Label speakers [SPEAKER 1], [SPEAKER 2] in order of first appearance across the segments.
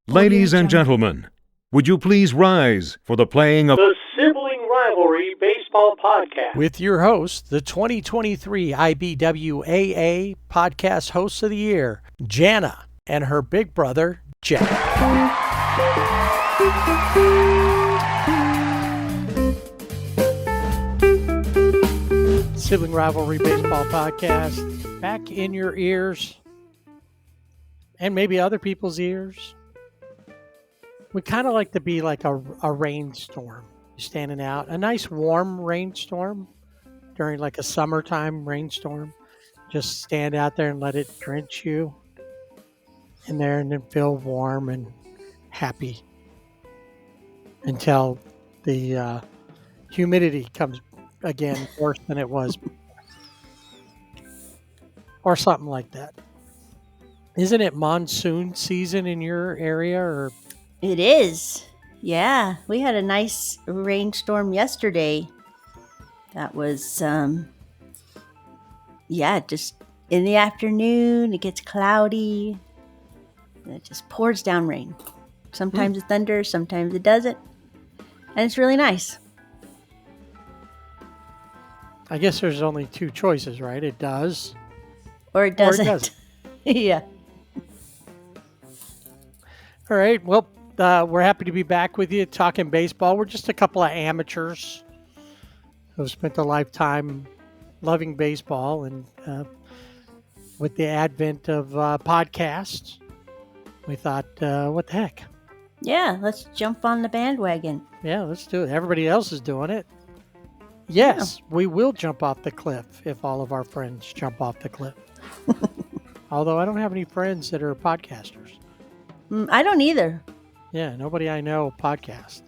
[SPEAKER 1] Ladies and gentlemen, would you please rise for the playing of
[SPEAKER 2] the Sibling Rivalry Baseball Podcast
[SPEAKER 3] with your host, the 2023 IBWAA Podcast Host of the Year, Jana, and her big brother, Jeff. Sibling Rivalry Baseball Podcast, back in your ears, and maybe other people's ears. We kind of like to be like a rainstorm. You're standing out, a nice warm rainstorm during like a summertime rainstorm. Just stand out there and let it drench you in there and then feel warm and happy until the humidity comes again worse than it was, or something like that. Isn't it monsoon season in your area? Or
[SPEAKER 4] it is. Yeah, we had a nice rainstorm yesterday. That was just in the afternoon. It gets cloudy and it just pours down rain. Sometimes it thunders, sometimes it doesn't, and it's really nice.
[SPEAKER 3] I guess there's only two choices, right? It does.
[SPEAKER 4] Or it doesn't. Yeah.
[SPEAKER 3] All right. Well, we're happy to be back with you talking baseball. We're just a couple of amateurs who've spent a lifetime loving baseball. And with the advent of podcasts, we thought, what the heck?
[SPEAKER 4] Yeah, let's jump on the bandwagon.
[SPEAKER 3] Yeah, let's do it. Everybody else is doing it. Yes, we will jump off the cliff if all of our friends jump off the cliff. Although I don't have any friends that are podcasters.
[SPEAKER 4] I don't either.
[SPEAKER 3] Yeah, nobody I know podcast.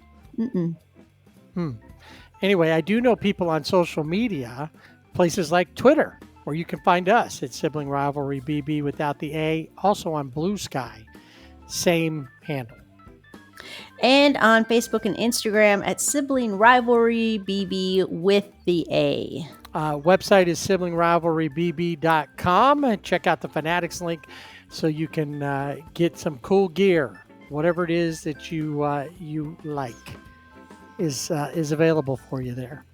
[SPEAKER 3] Anyway, I do know people on social media, places like Twitter, where you can find us at Sibling Rivalry BB without the A. Also on Blue Sky, same handle.
[SPEAKER 4] And on Facebook and Instagram at Sibling Rivalry BB with the A.
[SPEAKER 3] Website is siblingrivalrybb.com. Check out the Fanatics link so you can get some cool gear. Whatever it is that you like is available for you there.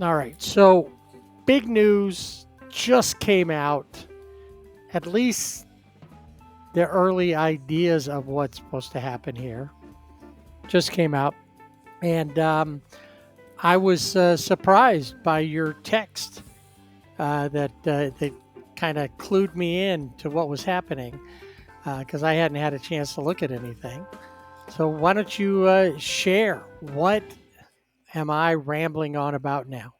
[SPEAKER 3] All right, so big news just came out. At least the early ideas of what's supposed to happen here just came out. And I was surprised by your text that kind of clued me in to what was happening because I hadn't had a chance to look at anything. So why don't you share, what am I rambling on about now?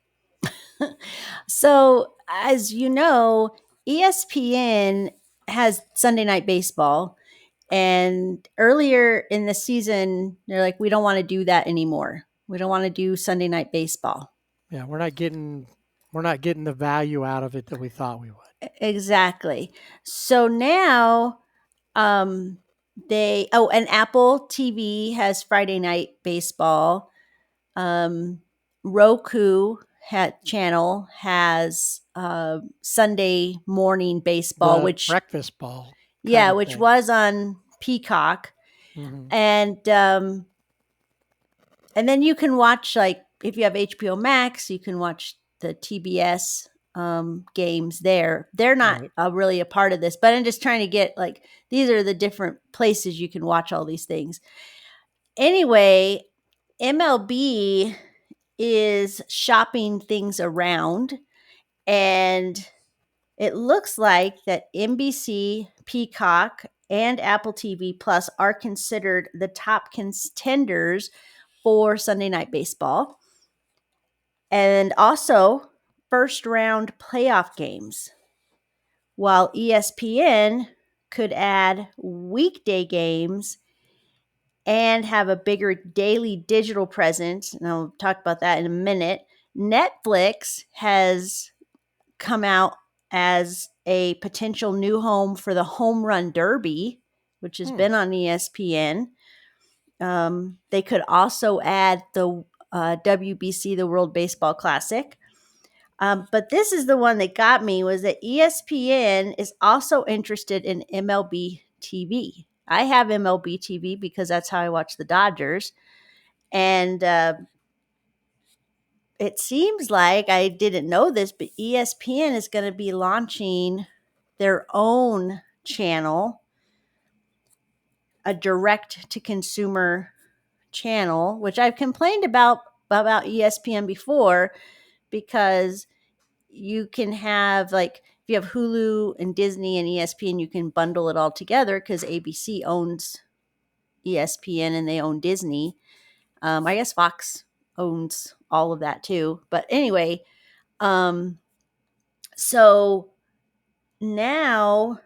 [SPEAKER 4] So, as you know, ESPN has Sunday Night Baseball. And earlier in the season, they're like, we don't want to do that anymore. We don't want to do Sunday Night Baseball.
[SPEAKER 3] Yeah, we're not getting the value out of it that we thought we would.
[SPEAKER 4] Exactly. So now and Apple TV has Friday Night Baseball. Roku channel has Sunday morning baseball, which
[SPEAKER 3] breakfast ball.
[SPEAKER 4] Which was on Peacock. And then you can watch, like, if you have HBO Max, you can watch the TBS games there. They're not really a part of this, but I'm just trying to get, like, these are the different places you can watch all these things. Anyway, MLB is shopping things around, and it looks like that NBC, Peacock, and Apple TV Plus are considered the top contenders for Sunday Night Baseball. And also first round playoff games. While ESPN could add weekday games and have a bigger daily digital presence, and I'll talk about that in a minute. Netflix has come out as a potential new home for the Home Run Derby, which has been on ESPN. They could also add the WBC, the World Baseball Classic. But this is the one that got me, was that ESPN is also interested in MLB TV. I have MLB TV because that's how I watch the Dodgers. And it seems like, I didn't know this, but ESPN is going to be launching their own channel, a direct to consumer channel, which I've complained about ESPN before, because you can have, like, if you have Hulu and Disney and ESPN, you can bundle it all together because ABC owns ESPN and they own Disney. I guess Fox owns all of that too. But anyway, so now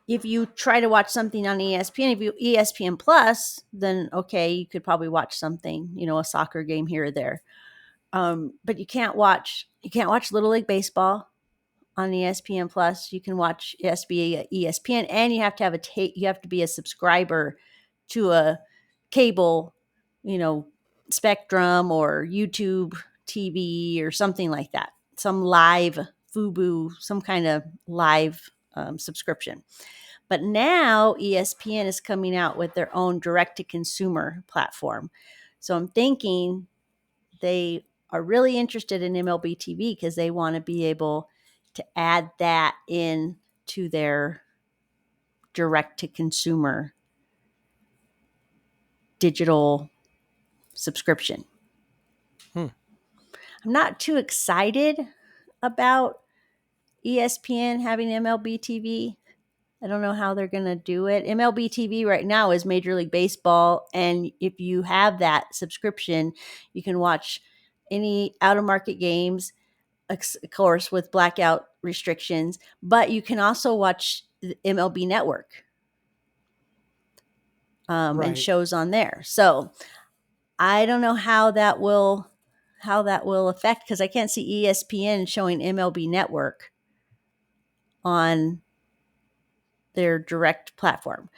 [SPEAKER 4] if you try to watch something on ESPN, if you ESPN Plus, then okay, you could probably watch something, a soccer game here or there. But you can't watch Little League Baseball on ESPN Plus. You can watch ESPN, and you have to have you have to be a subscriber to a cable, Spectrum or YouTube TV or something like that. Some live Fubo, some kind of live subscription. But now ESPN is coming out with their own direct-to-consumer platform. So I'm thinking they are really interested in MLB TV because they want to be able to add that in to their direct-to-consumer digital subscription. I'm not too excited about ESPN having MLB TV. I don't know how they're going to do it. MLB TV right now is Major League Baseball. And if you have that subscription, you can watch any out-of-market games, of course, with blackout restrictions. But you can also watch the MLB Network and
[SPEAKER 3] Right.
[SPEAKER 4] shows on there. So I don't know how that will affect, because I can't see ESPN showing MLB Network on their direct platform.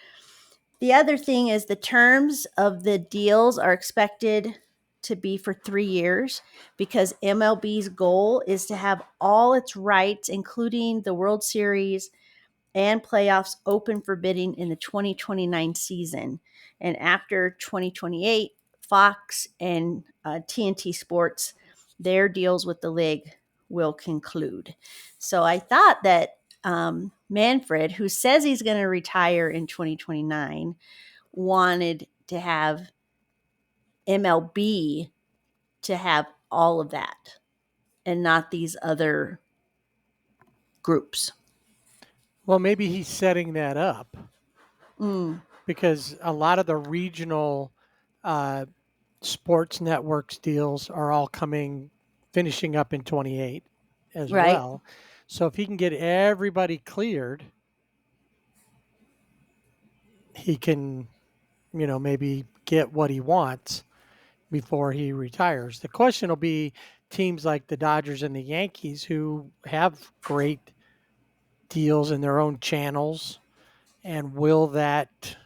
[SPEAKER 4] The other thing is the terms of the deals are expected to be for 3 years, because MLB's goal is to have all its rights, including the World Series and playoffs, open for bidding in the 2029 season. And after 2028, Fox and TNT Sports, their deals with the league will conclude. So I thought that Manfred, who says he's going to retire in 2029, wanted to have MLB to have all of that and not these other groups.
[SPEAKER 3] Well, maybe he's setting that up
[SPEAKER 4] Mm,
[SPEAKER 3] because a lot of the regional sports networks deals are all finishing up in 28 as
[SPEAKER 4] right.
[SPEAKER 3] well. So if he can get everybody cleared, he can, maybe get what he wants before he retires. The question will be teams like the Dodgers and the Yankees, who have great deals in their own channels, and will that,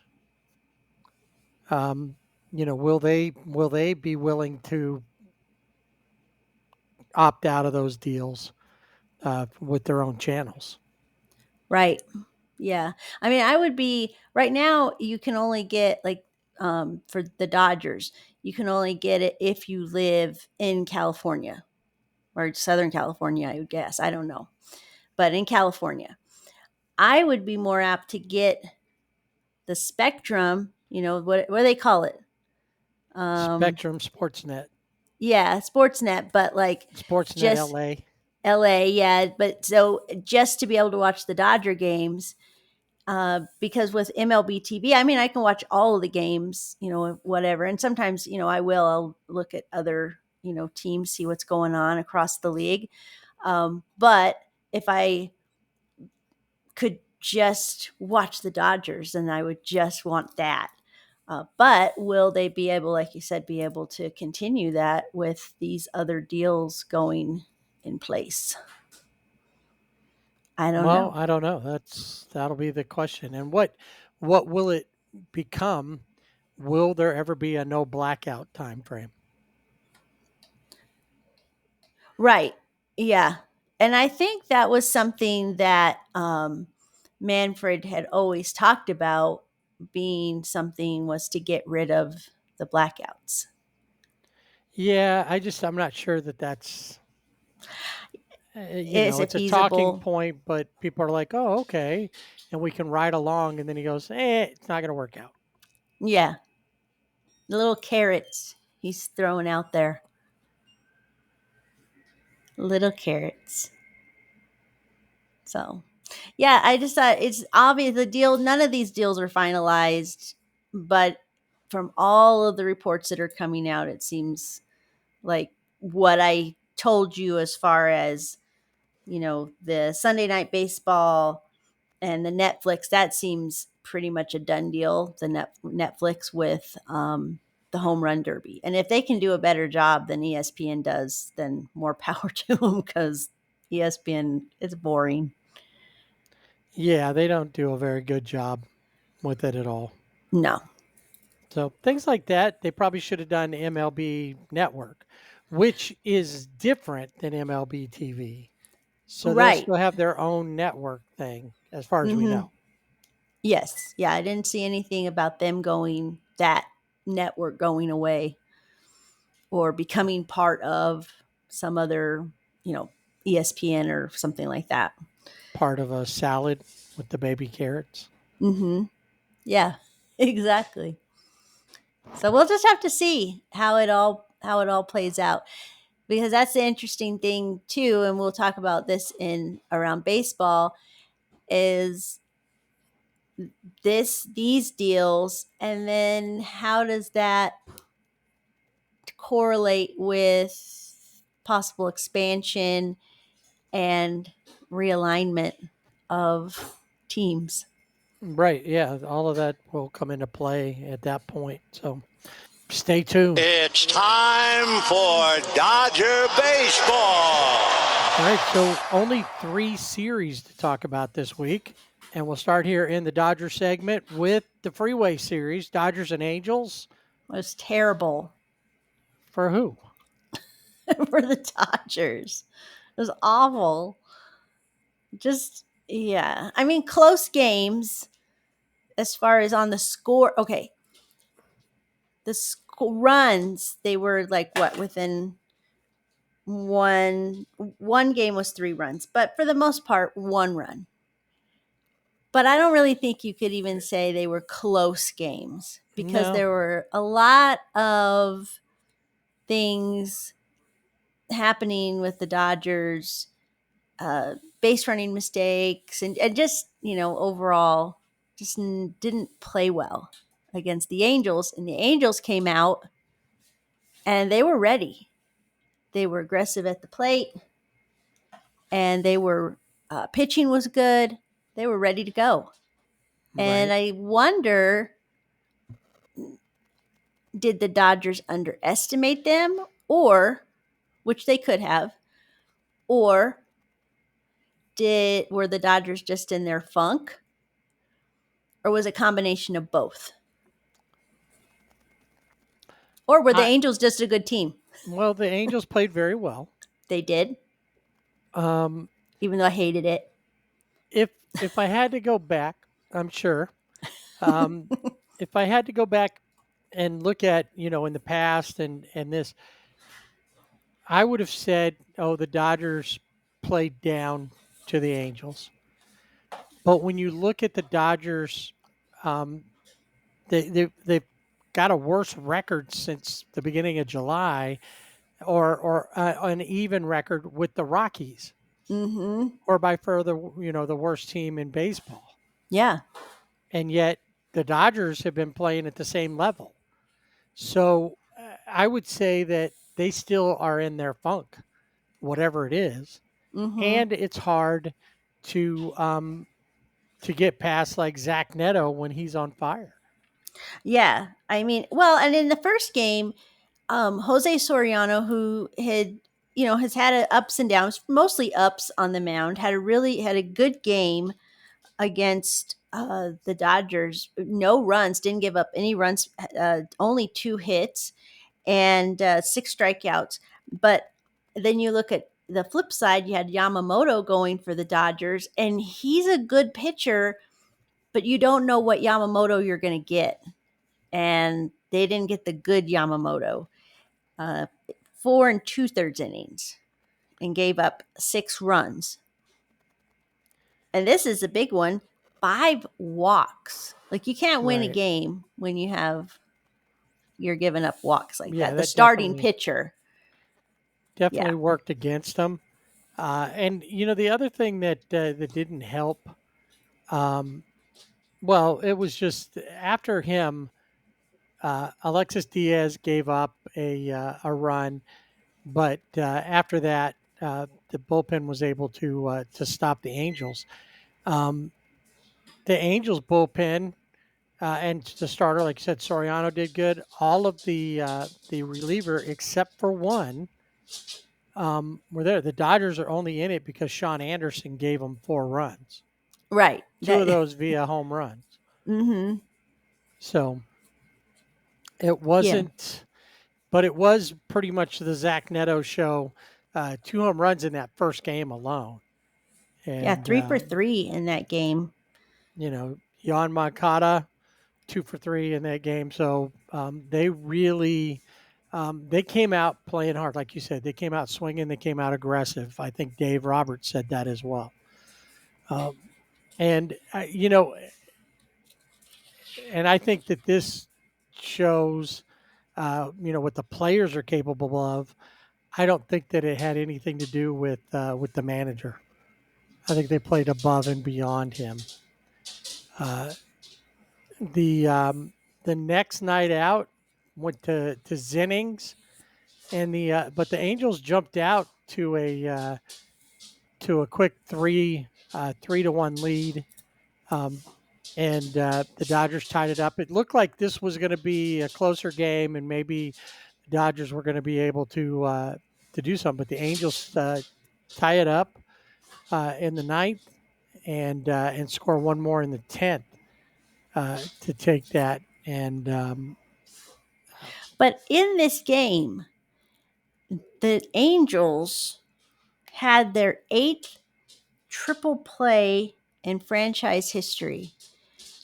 [SPEAKER 3] will they be willing to opt out of those deals with their own channels?
[SPEAKER 4] Right. Yeah. I mean, I would be right now, you can only get, like, for the Dodgers, you can only get it if you live in California or Southern California, I would guess. I don't know. But in California, I would be more apt to get the Spectrum, what do they call it?
[SPEAKER 3] Spectrum, Sportsnet,
[SPEAKER 4] Yeah, Sportsnet, but like
[SPEAKER 3] Sportsnet
[SPEAKER 4] just
[SPEAKER 3] LA.
[SPEAKER 4] LA, yeah. But so just to be able to watch the Dodger games, because with MLB TV, I mean, I can watch all of the games, whatever. And sometimes, I'll look at other, teams, see what's going on across the league. But if I could just watch the Dodgers, then I would just want that. But will they be able, like you said, be able to continue that with these other deals going in place? I don't
[SPEAKER 3] Well,
[SPEAKER 4] know.
[SPEAKER 3] I don't know. That'll be the question. And what will it become? Will there ever be a no blackout time frame?
[SPEAKER 4] Right. Yeah. And I think that was something that Manfred had always talked about being something was to get rid of the blackouts.
[SPEAKER 3] Yeah, I'm not sure that that's
[SPEAKER 4] Is it
[SPEAKER 3] it's a talking
[SPEAKER 4] feasible?
[SPEAKER 3] point, but people are like, "Oh, okay," and we can ride along. And then he goes, it's not going to work out."
[SPEAKER 4] Yeah. The little carrots he's throwing out there. Little carrots. So, yeah, I just thought it's obvious the deal, none of these deals are finalized, but from all of the reports that are coming out, it seems like what I told you as far as, the Sunday night baseball and the Netflix, that seems pretty much a done deal. The Netflix with the home run derby. And if they can do a better job than ESPN does, then more power to them because ESPN is boring.
[SPEAKER 3] Yeah, they don't do a very good job with it at all.
[SPEAKER 4] No.
[SPEAKER 3] So things like that, they probably should have done MLB Network, which is different than MLB TV. So they'll
[SPEAKER 4] Right.
[SPEAKER 3] still have their own network thing, as far as we
[SPEAKER 4] Mm-hmm.
[SPEAKER 3] know.
[SPEAKER 4] Yes. Yeah. I didn't see anything about them that network going away or becoming part of some other, you know, ESPN or something like that.
[SPEAKER 3] Part of a salad with the baby carrots.
[SPEAKER 4] Mm-hmm. Yeah, exactly. So we'll just have to see how it all plays out because that's the interesting thing too, and we'll talk about this in around baseball is these deals, and then how does that correlate with possible expansion and realignment of teams?
[SPEAKER 3] Right. Yeah. All of that will come into play at that point. So stay tuned.
[SPEAKER 5] It's time for Dodger Baseball.
[SPEAKER 3] All right. So only 3 series to talk about this week. And we'll start here in the Dodger segment with the Freeway Series, Dodgers and Angels.
[SPEAKER 4] It was terrible
[SPEAKER 3] For who?
[SPEAKER 4] for the Dodgers. It was awful. Just, yeah. I mean, close games as far as on the score. Okay. The runs, they were like what, within one game was 3 runs, but for the most part, 1 run. But I don't really think you could even say they were close games because
[SPEAKER 3] No.
[SPEAKER 4] there were a lot of things happening with the Dodgers, base running mistakes, and just, overall, just didn't play well against the Angels. And the Angels came out and they were ready. They were aggressive at the plate and they were, pitching was good. They were ready to go. And
[SPEAKER 3] Right.
[SPEAKER 4] I wonder, did the Dodgers underestimate them, or which they could have, or were the Dodgers just in their funk, or was it a combination of both? Or were the Angels just a good team?
[SPEAKER 3] Well, the Angels played very well.
[SPEAKER 4] They did,
[SPEAKER 3] Um,
[SPEAKER 4] even though I hated it.
[SPEAKER 3] if I had to go back, I'm sure. Um, if I had to go back and look at, in the past and this, I would have said, oh, the Dodgers played down to the Angels. But when you look at the Dodgers, um, they've got a worse record since the beginning of July, or an even record with the Rockies,
[SPEAKER 4] Mm-hmm.
[SPEAKER 3] or by further, the worst team in baseball.
[SPEAKER 4] Yeah.
[SPEAKER 3] And yet the Dodgers have been playing at the same level. So I would say that they still are in their funk, whatever it is,
[SPEAKER 4] Mm-hmm.
[SPEAKER 3] and it's hard to get past like Zach Neto when he's on fire.
[SPEAKER 4] Yeah. I mean, well, and in the first game, Jose Soriano, who has had ups and downs, mostly ups on the mound, had a good game against the Dodgers. No runs, didn't give up any runs, only 2 hits and 6 strikeouts. But then you look at the flip side, you had Yamamoto going for the Dodgers, and he's a good pitcher, but you don't know what Yamamoto you're going to get. And they didn't get the good Yamamoto. 4 2/3 innings and gave up 6 runs. And this is a big one, 5 walks. Like, you can't win a
[SPEAKER 3] Right.
[SPEAKER 4] game when you're giving up walks like
[SPEAKER 3] Yeah,
[SPEAKER 4] that. The
[SPEAKER 3] that
[SPEAKER 4] starting
[SPEAKER 3] definitely-
[SPEAKER 4] pitcher.
[SPEAKER 3] Definitely worked against them. And the other thing that didn't help, well, it was just after him, Alexis Diaz gave up a run, but after that, the bullpen was able to stop the Angels. The Angels bullpen and the starter, like you said, Soriano did good. All of the reliever except for one were there. The Dodgers are only in it because Sean Anderson gave them 4 runs.
[SPEAKER 4] Right.
[SPEAKER 3] 2 of those via home runs.
[SPEAKER 4] Mm-hmm.
[SPEAKER 3] So it wasn't, but it was pretty much the Zach Neto show. 2 home runs in that first game alone. And,
[SPEAKER 4] 3 for 3 in that game.
[SPEAKER 3] Jan Moncada, 2 for 3 in that game. So they really, they came out playing hard. Like you said, they came out swinging. They came out aggressive. I think Dave Roberts said that as well. And I think that this shows, what the players are capable of. I don't think that it had anything to do with the manager. I think they played above and beyond him. The next night out went to Zennings, and but the Angels jumped out to a quick 3-1 lead. And the Dodgers tied it up. It looked like this was going to be a closer game, and maybe the Dodgers were going to be able to do something. But the Angels tie it up in the 9th and score one more in the 10th to take that. And
[SPEAKER 4] But in this game, the Angels had their 8th triple play in franchise history.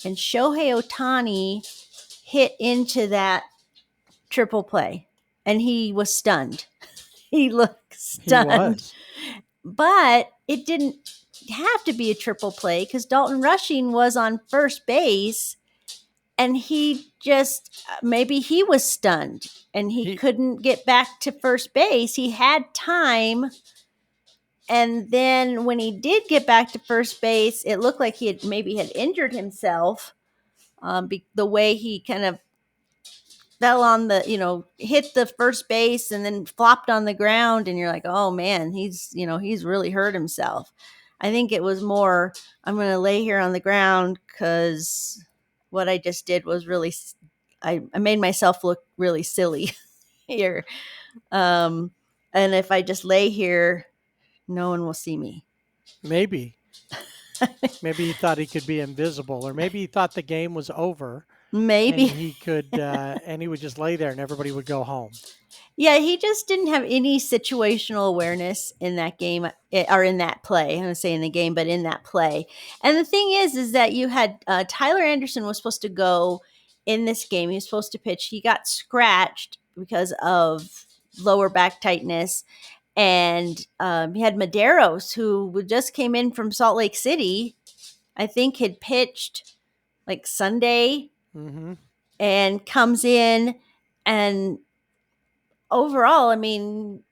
[SPEAKER 4] And Shohei Ohtani hit into that triple play, and he was stunned. He looked stunned.
[SPEAKER 3] he was.
[SPEAKER 4] But it didn't have to be a triple play because Dalton Rushing was on first base, and he just, maybe he was stunned and he couldn't get back to first base. He had time. And then when he did get back to first base, it looked like he had injured himself. The way he kind of fell on hit the first base and then flopped on the ground, and you're like, oh man, he's really hurt himself. I think it was more, I'm going to lay here on the ground because what I just did was really, I made myself look really silly here. And if I just lay here, no one will see me.
[SPEAKER 3] Maybe he thought he could be invisible, or maybe he thought the game was over.
[SPEAKER 4] Maybe
[SPEAKER 3] and he could, and he would just lay there, and everybody would go home.
[SPEAKER 4] Yeah, he just didn't have any situational awareness in that game, or in that play. I'm going to say in the game, but in that play. And the thing is that you had Tyler Anderson was supposed to go in this game. He was supposed to pitch. He got scratched because of lower back tightness. And he had Medeiros, who just came in from Salt Lake City. I think had pitched like Sunday, and comes in, and overall, I mean,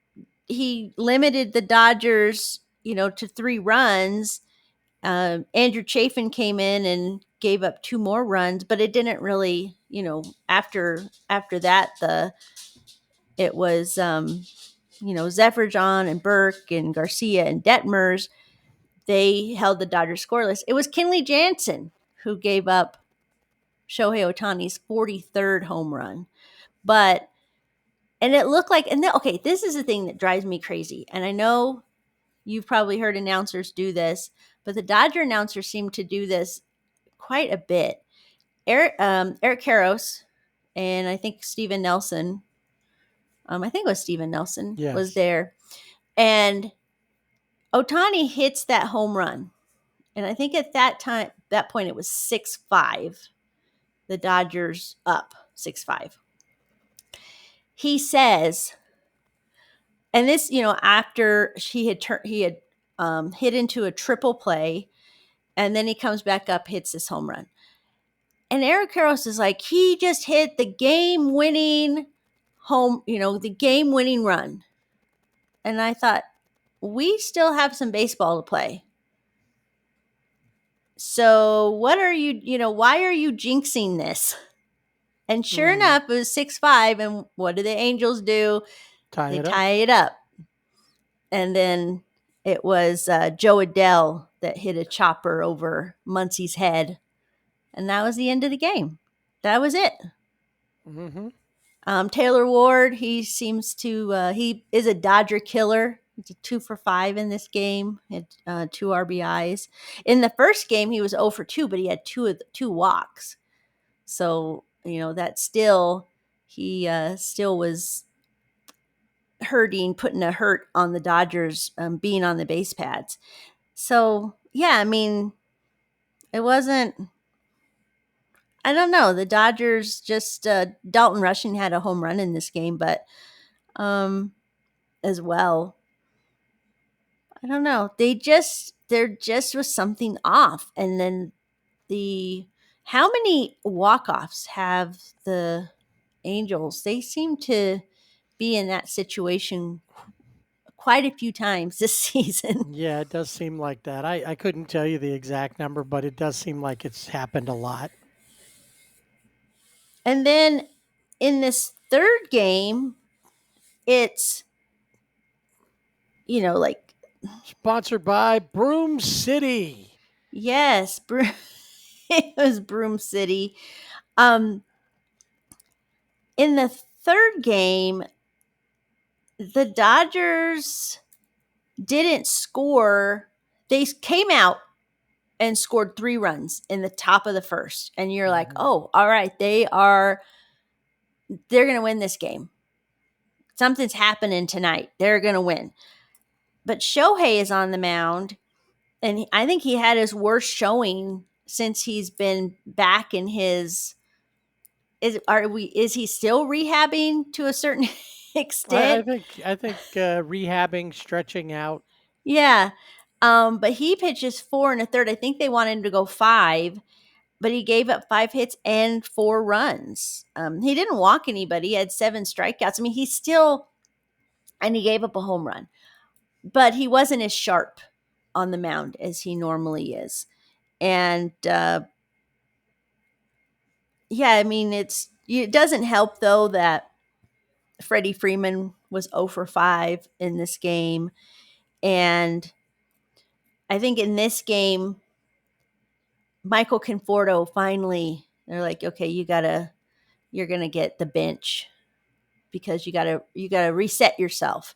[SPEAKER 4] he limited the Dodgers, to 3 runs. Andrew Chafin came in and gave up 2 more runs, but it didn't really, after that, it was, Zephyr and Burke and Garcia and Detmers. They held the Dodgers scoreless. It was Kenley Jansen who gave up Shohei Ohtani's 43rd home run. And it looked like, okay, this is the thing that drives me crazy. And I know you've probably heard announcers do this, but the Dodger announcers seem to do this quite a bit. Eric Karros and I think Steven Nelson, was there. And Ohtani hits that home run. And I think at that point, it was 6-5. The Dodgers up 6-5. He says, and this, after he had hit into a triple play, and then he comes back up, hits this home run. And Eric Karros is like, he just hit the game-winning the game-winning run. And I thought, we still have some baseball to play. So what are why are you jinxing this? And sure enough, it was 6-5. And what do the Angels do? They tie it up. And then it was Joe Adell that hit a chopper over Muncie's head. And that was the end of the game. That was it.
[SPEAKER 3] Mm-hmm.
[SPEAKER 4] Taylor Ward, he seems to, he is a Dodger killer. He's a 2 for 5 in this game. He had 2 RBIs. In the first game, he was 0 for 2, but he had 2 walks. So, that still, he still was putting a hurt on the Dodgers being on the base pads. So, yeah, I mean, it wasn't, I don't know. The Dodgers just, Dalton Rushing had a home run in this game, but as well, I don't know. There just was something off. And then how many walk-offs have the Angels? They seem to be in that situation quite a few times this season.
[SPEAKER 3] Yeah, it does seem like that. I couldn't tell you the exact number, but it does seem like it's happened a lot.
[SPEAKER 4] And then in this third game, it's, like,
[SPEAKER 3] sponsored by Broom City.
[SPEAKER 4] Yes, it was Broom City. In the third game, the Dodgers didn't score. They came out and scored 3 runs in the top of the first. And you're like, oh, all right, they're going to win this game. Something's happening tonight. They're going to win. But Shohei is on the mound, and I think he had his worst showing since he's been back in his. Is he still rehabbing to a certain extent?
[SPEAKER 3] I think rehabbing, stretching out.
[SPEAKER 4] Yeah. But he pitches 4 1/3. I think they wanted him to go 5, but he gave up 5 hits and 4 runs. He didn't walk anybody. He had 7 strikeouts. I mean, and he gave up a home run, but he wasn't as sharp on the mound as he normally is. And, yeah, I mean, it doesn't help though that Freddie Freeman was 0 for 5 in this game. And I think in this game, Michael Conforto finally, they're like, okay, you're going to get the bench because you got to reset yourself.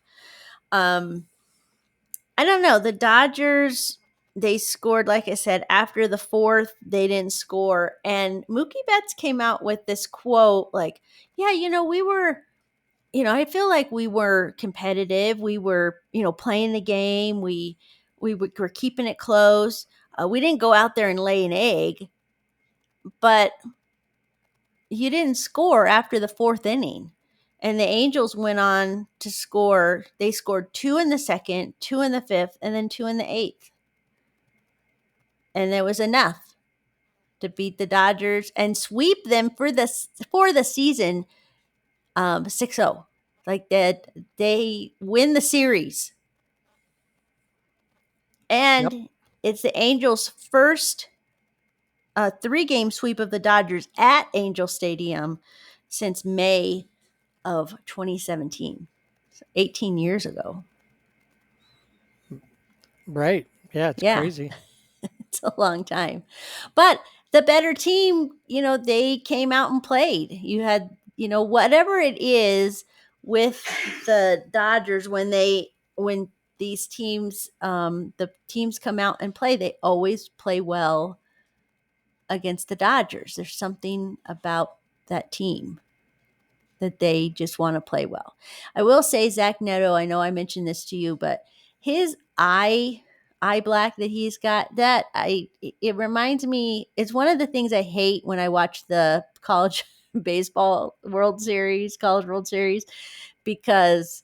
[SPEAKER 4] I don't know. The Dodgers, they scored, like I said, after the 4th, they didn't score. And Mookie Betts came out with this quote like, yeah, we were, I feel like we were competitive. We were, playing the game. We were keeping it close. We didn't go out there and lay an egg, but you didn't score after the 4th inning. And the Angels went on to score. They scored 2 in the 2nd, 2 in the 5th, and then 2 in the 8th. And it was enough to beat the Dodgers and sweep them for the season 6-0. Like that, they win the series. And It's the Angels' first 3-game sweep of the Dodgers at Angel Stadium since May of 2017. So 18 years ago.
[SPEAKER 3] Right. Yeah, it's crazy.
[SPEAKER 4] It's a long time. But the better team, they came out and played. You had, whatever it is with the Dodgers when these teams, the teams come out and play, they always play well against the Dodgers. There's something about that team that they just want to play well. I will say Zach Neto, I know I mentioned this to you, but his eye black that he's got, that it reminds me, it's one of the things I hate when I watch the college baseball college World Series, because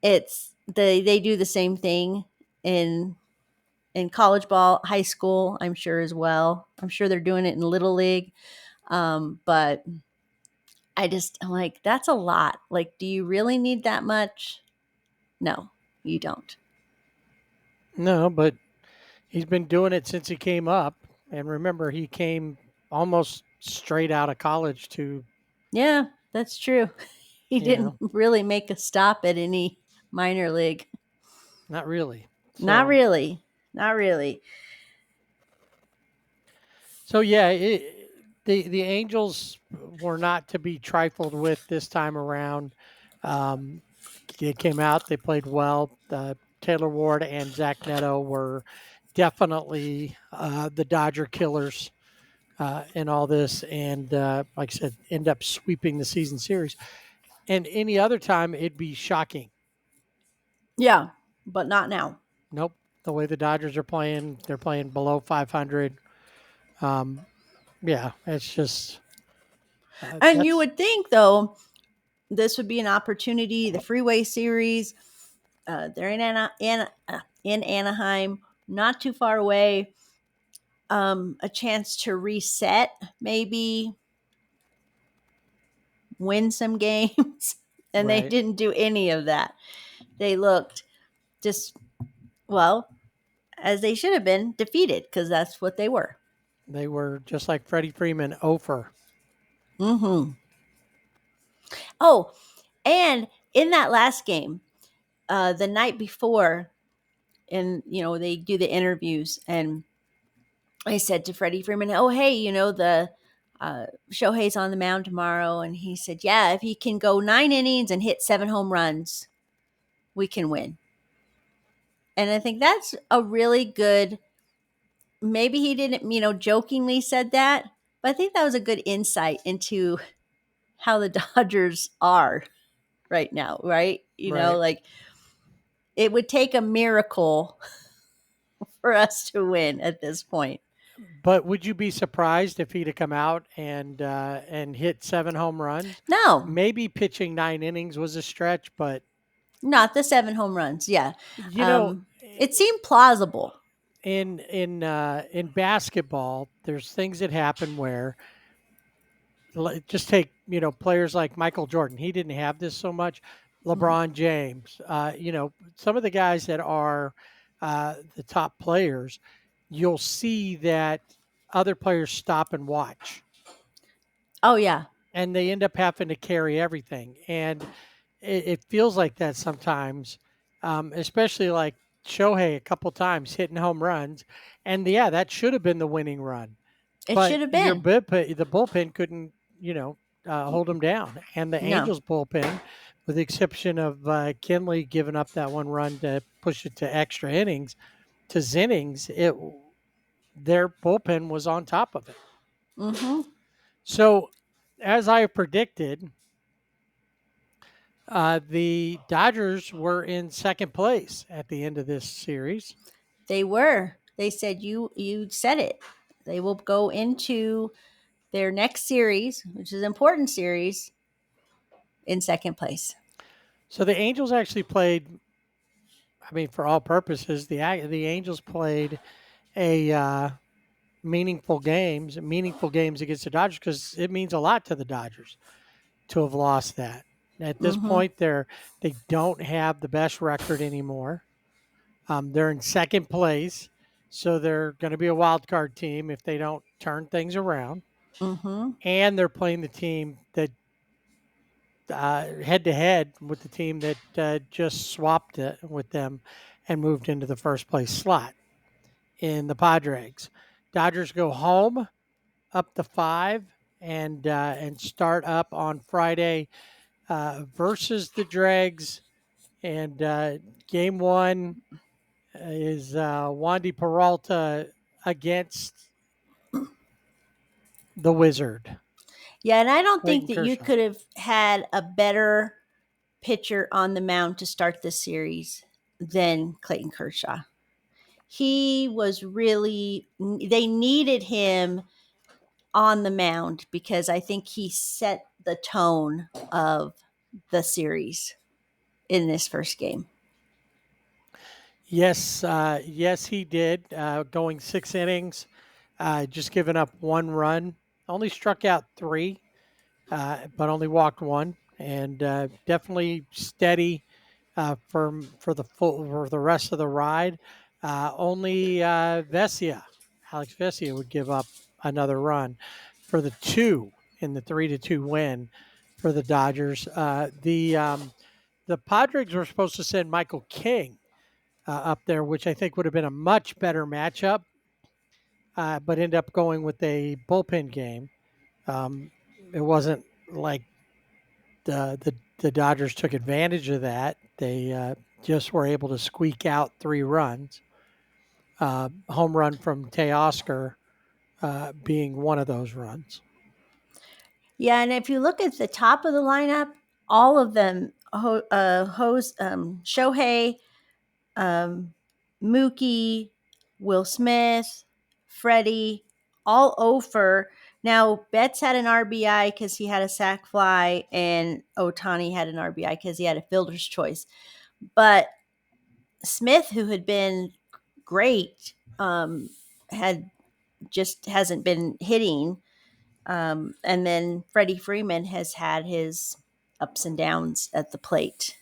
[SPEAKER 4] they do the same thing in college ball, high school, I'm sure as well. I'm sure they're doing it in little league. But I'm like, that's a lot. Like, do you really need that much? No, you don't.
[SPEAKER 3] No, but he's been doing it since he came up. And remember, he came almost straight out of college to,
[SPEAKER 4] Yeah, that's true. He
[SPEAKER 3] you
[SPEAKER 4] didn't
[SPEAKER 3] know,
[SPEAKER 4] really make a stop at any minor league.
[SPEAKER 3] not really.
[SPEAKER 4] Not
[SPEAKER 3] So,
[SPEAKER 4] really. Not really.
[SPEAKER 3] so yeah, the Angels were not to be trifled with this time around. Um, they came out, they played well. Taylor Ward and Zach Neto were definitely the Dodger killers in all this, and like I said, end up sweeping the season series. And any other time, it'd be shocking.
[SPEAKER 4] Yeah, but not now.
[SPEAKER 3] Nope, the way the Dodgers are playing, they're playing below 500. Yeah, it's just
[SPEAKER 4] And you
[SPEAKER 3] that's
[SPEAKER 4] would think, though, this would be an opportunity. The Freeway Series, they're in Anaheim, not too far away. A chance to reset, maybe win some games. And they
[SPEAKER 3] right.
[SPEAKER 4] didn't do any of that. They looked just, well, as they should have been, defeated, because that's what they were.
[SPEAKER 3] They were just like Freddie Freeman, over.
[SPEAKER 4] Mm-hmm. Oh, and in that last game, the night before, and they do the interviews, and I said to Freddie Freeman, "Oh, hey, the Shohei's on the mound tomorrow," and he said, "Yeah, if he can go 9 innings and hit 7 home runs, we can win." And I think that's a really good. Maybe he didn't, jokingly said that, but I think that was a good insight into how the Dodgers are right now, right?
[SPEAKER 3] Right.
[SPEAKER 4] Like, it would take a miracle for us to win at this point.
[SPEAKER 3] But would you be surprised if he'd have come out and hit 7 home runs?
[SPEAKER 4] No,
[SPEAKER 3] Maybe pitching 9 innings was a stretch, but
[SPEAKER 4] not the 7 home runs. Yeah.
[SPEAKER 3] you know,
[SPEAKER 4] It seemed plausible.
[SPEAKER 3] in basketball, there's things that happen where just take players like Michael Jordan. He didn't have this so much. LeBron James, some of the guys that are the top players, you'll see that other players stop and watch,
[SPEAKER 4] Oh, yeah.
[SPEAKER 3] and they end up having to carry everything. And it feels like that sometimes, especially like Shohei a couple times hitting home runs. And yeah, that should have been the winning run.
[SPEAKER 4] It
[SPEAKER 3] But
[SPEAKER 4] should have
[SPEAKER 3] your
[SPEAKER 4] been.
[SPEAKER 3] the bullpen couldn't, hold them down. And the
[SPEAKER 4] No.
[SPEAKER 3] Angels bullpen, with the exception of Kinley giving up that one run to push it to extra innings, to Zinnings, their bullpen was on top of it.
[SPEAKER 4] Mm-hmm.
[SPEAKER 3] So, as I predicted, the Dodgers were in second place at the end of this series.
[SPEAKER 4] They were. They said you said it. They will go into their next series, which is an important series, in second place.
[SPEAKER 3] So the Angels actually played. I mean, for all purposes, the Angels played a meaningful games against the Dodgers, because it means a lot to the Dodgers to have lost that. At this point, they don't have the best record anymore. They're in second place, so they're going to be a wild card team if they don't turn things around.
[SPEAKER 4] Mm-hmm.
[SPEAKER 3] And they're playing the team that head to head with the team that just swapped it with them and moved into the first place slot in the Padres. Dodgers go home up to 5 and start up on Friday versus the Dregs. And game 1 is Wandy Peralta against the Wizard.
[SPEAKER 4] Yeah, and I don't think
[SPEAKER 3] Clayton
[SPEAKER 4] that you
[SPEAKER 3] Kershaw.
[SPEAKER 4] could have had a better pitcher on the mound to start this series than Clayton Kershaw. He was really, they needed him on the mound because I think he set the tone of the series in this first game.
[SPEAKER 3] Yes, yes, he did. Going 6 innings, just giving up 1 run. Only struck out 3, but only walked 1, and definitely steady for the rest of the ride. Only Alex Vesia would give up another run for the 2 in the 3-2 win for the Dodgers. The Padres were supposed to send Michael King up there, which I think would have been a much better matchup, but ended up going with a bullpen game. It wasn't like the Dodgers took advantage of that. They just were able to squeak out 3 runs. Home run from Teoscar being one of those runs.
[SPEAKER 4] Yeah, and if you look at the top of the lineup, all of them, Shohei, Mookie, Will Smith, Freddie, all over. Now, Betts had an RBI because he had a sac fly, and Otani had an RBI because he had a fielder's choice. But Smith, who had been great, hasn't been hitting. And then Freddie Freeman has had his ups and downs at the plate.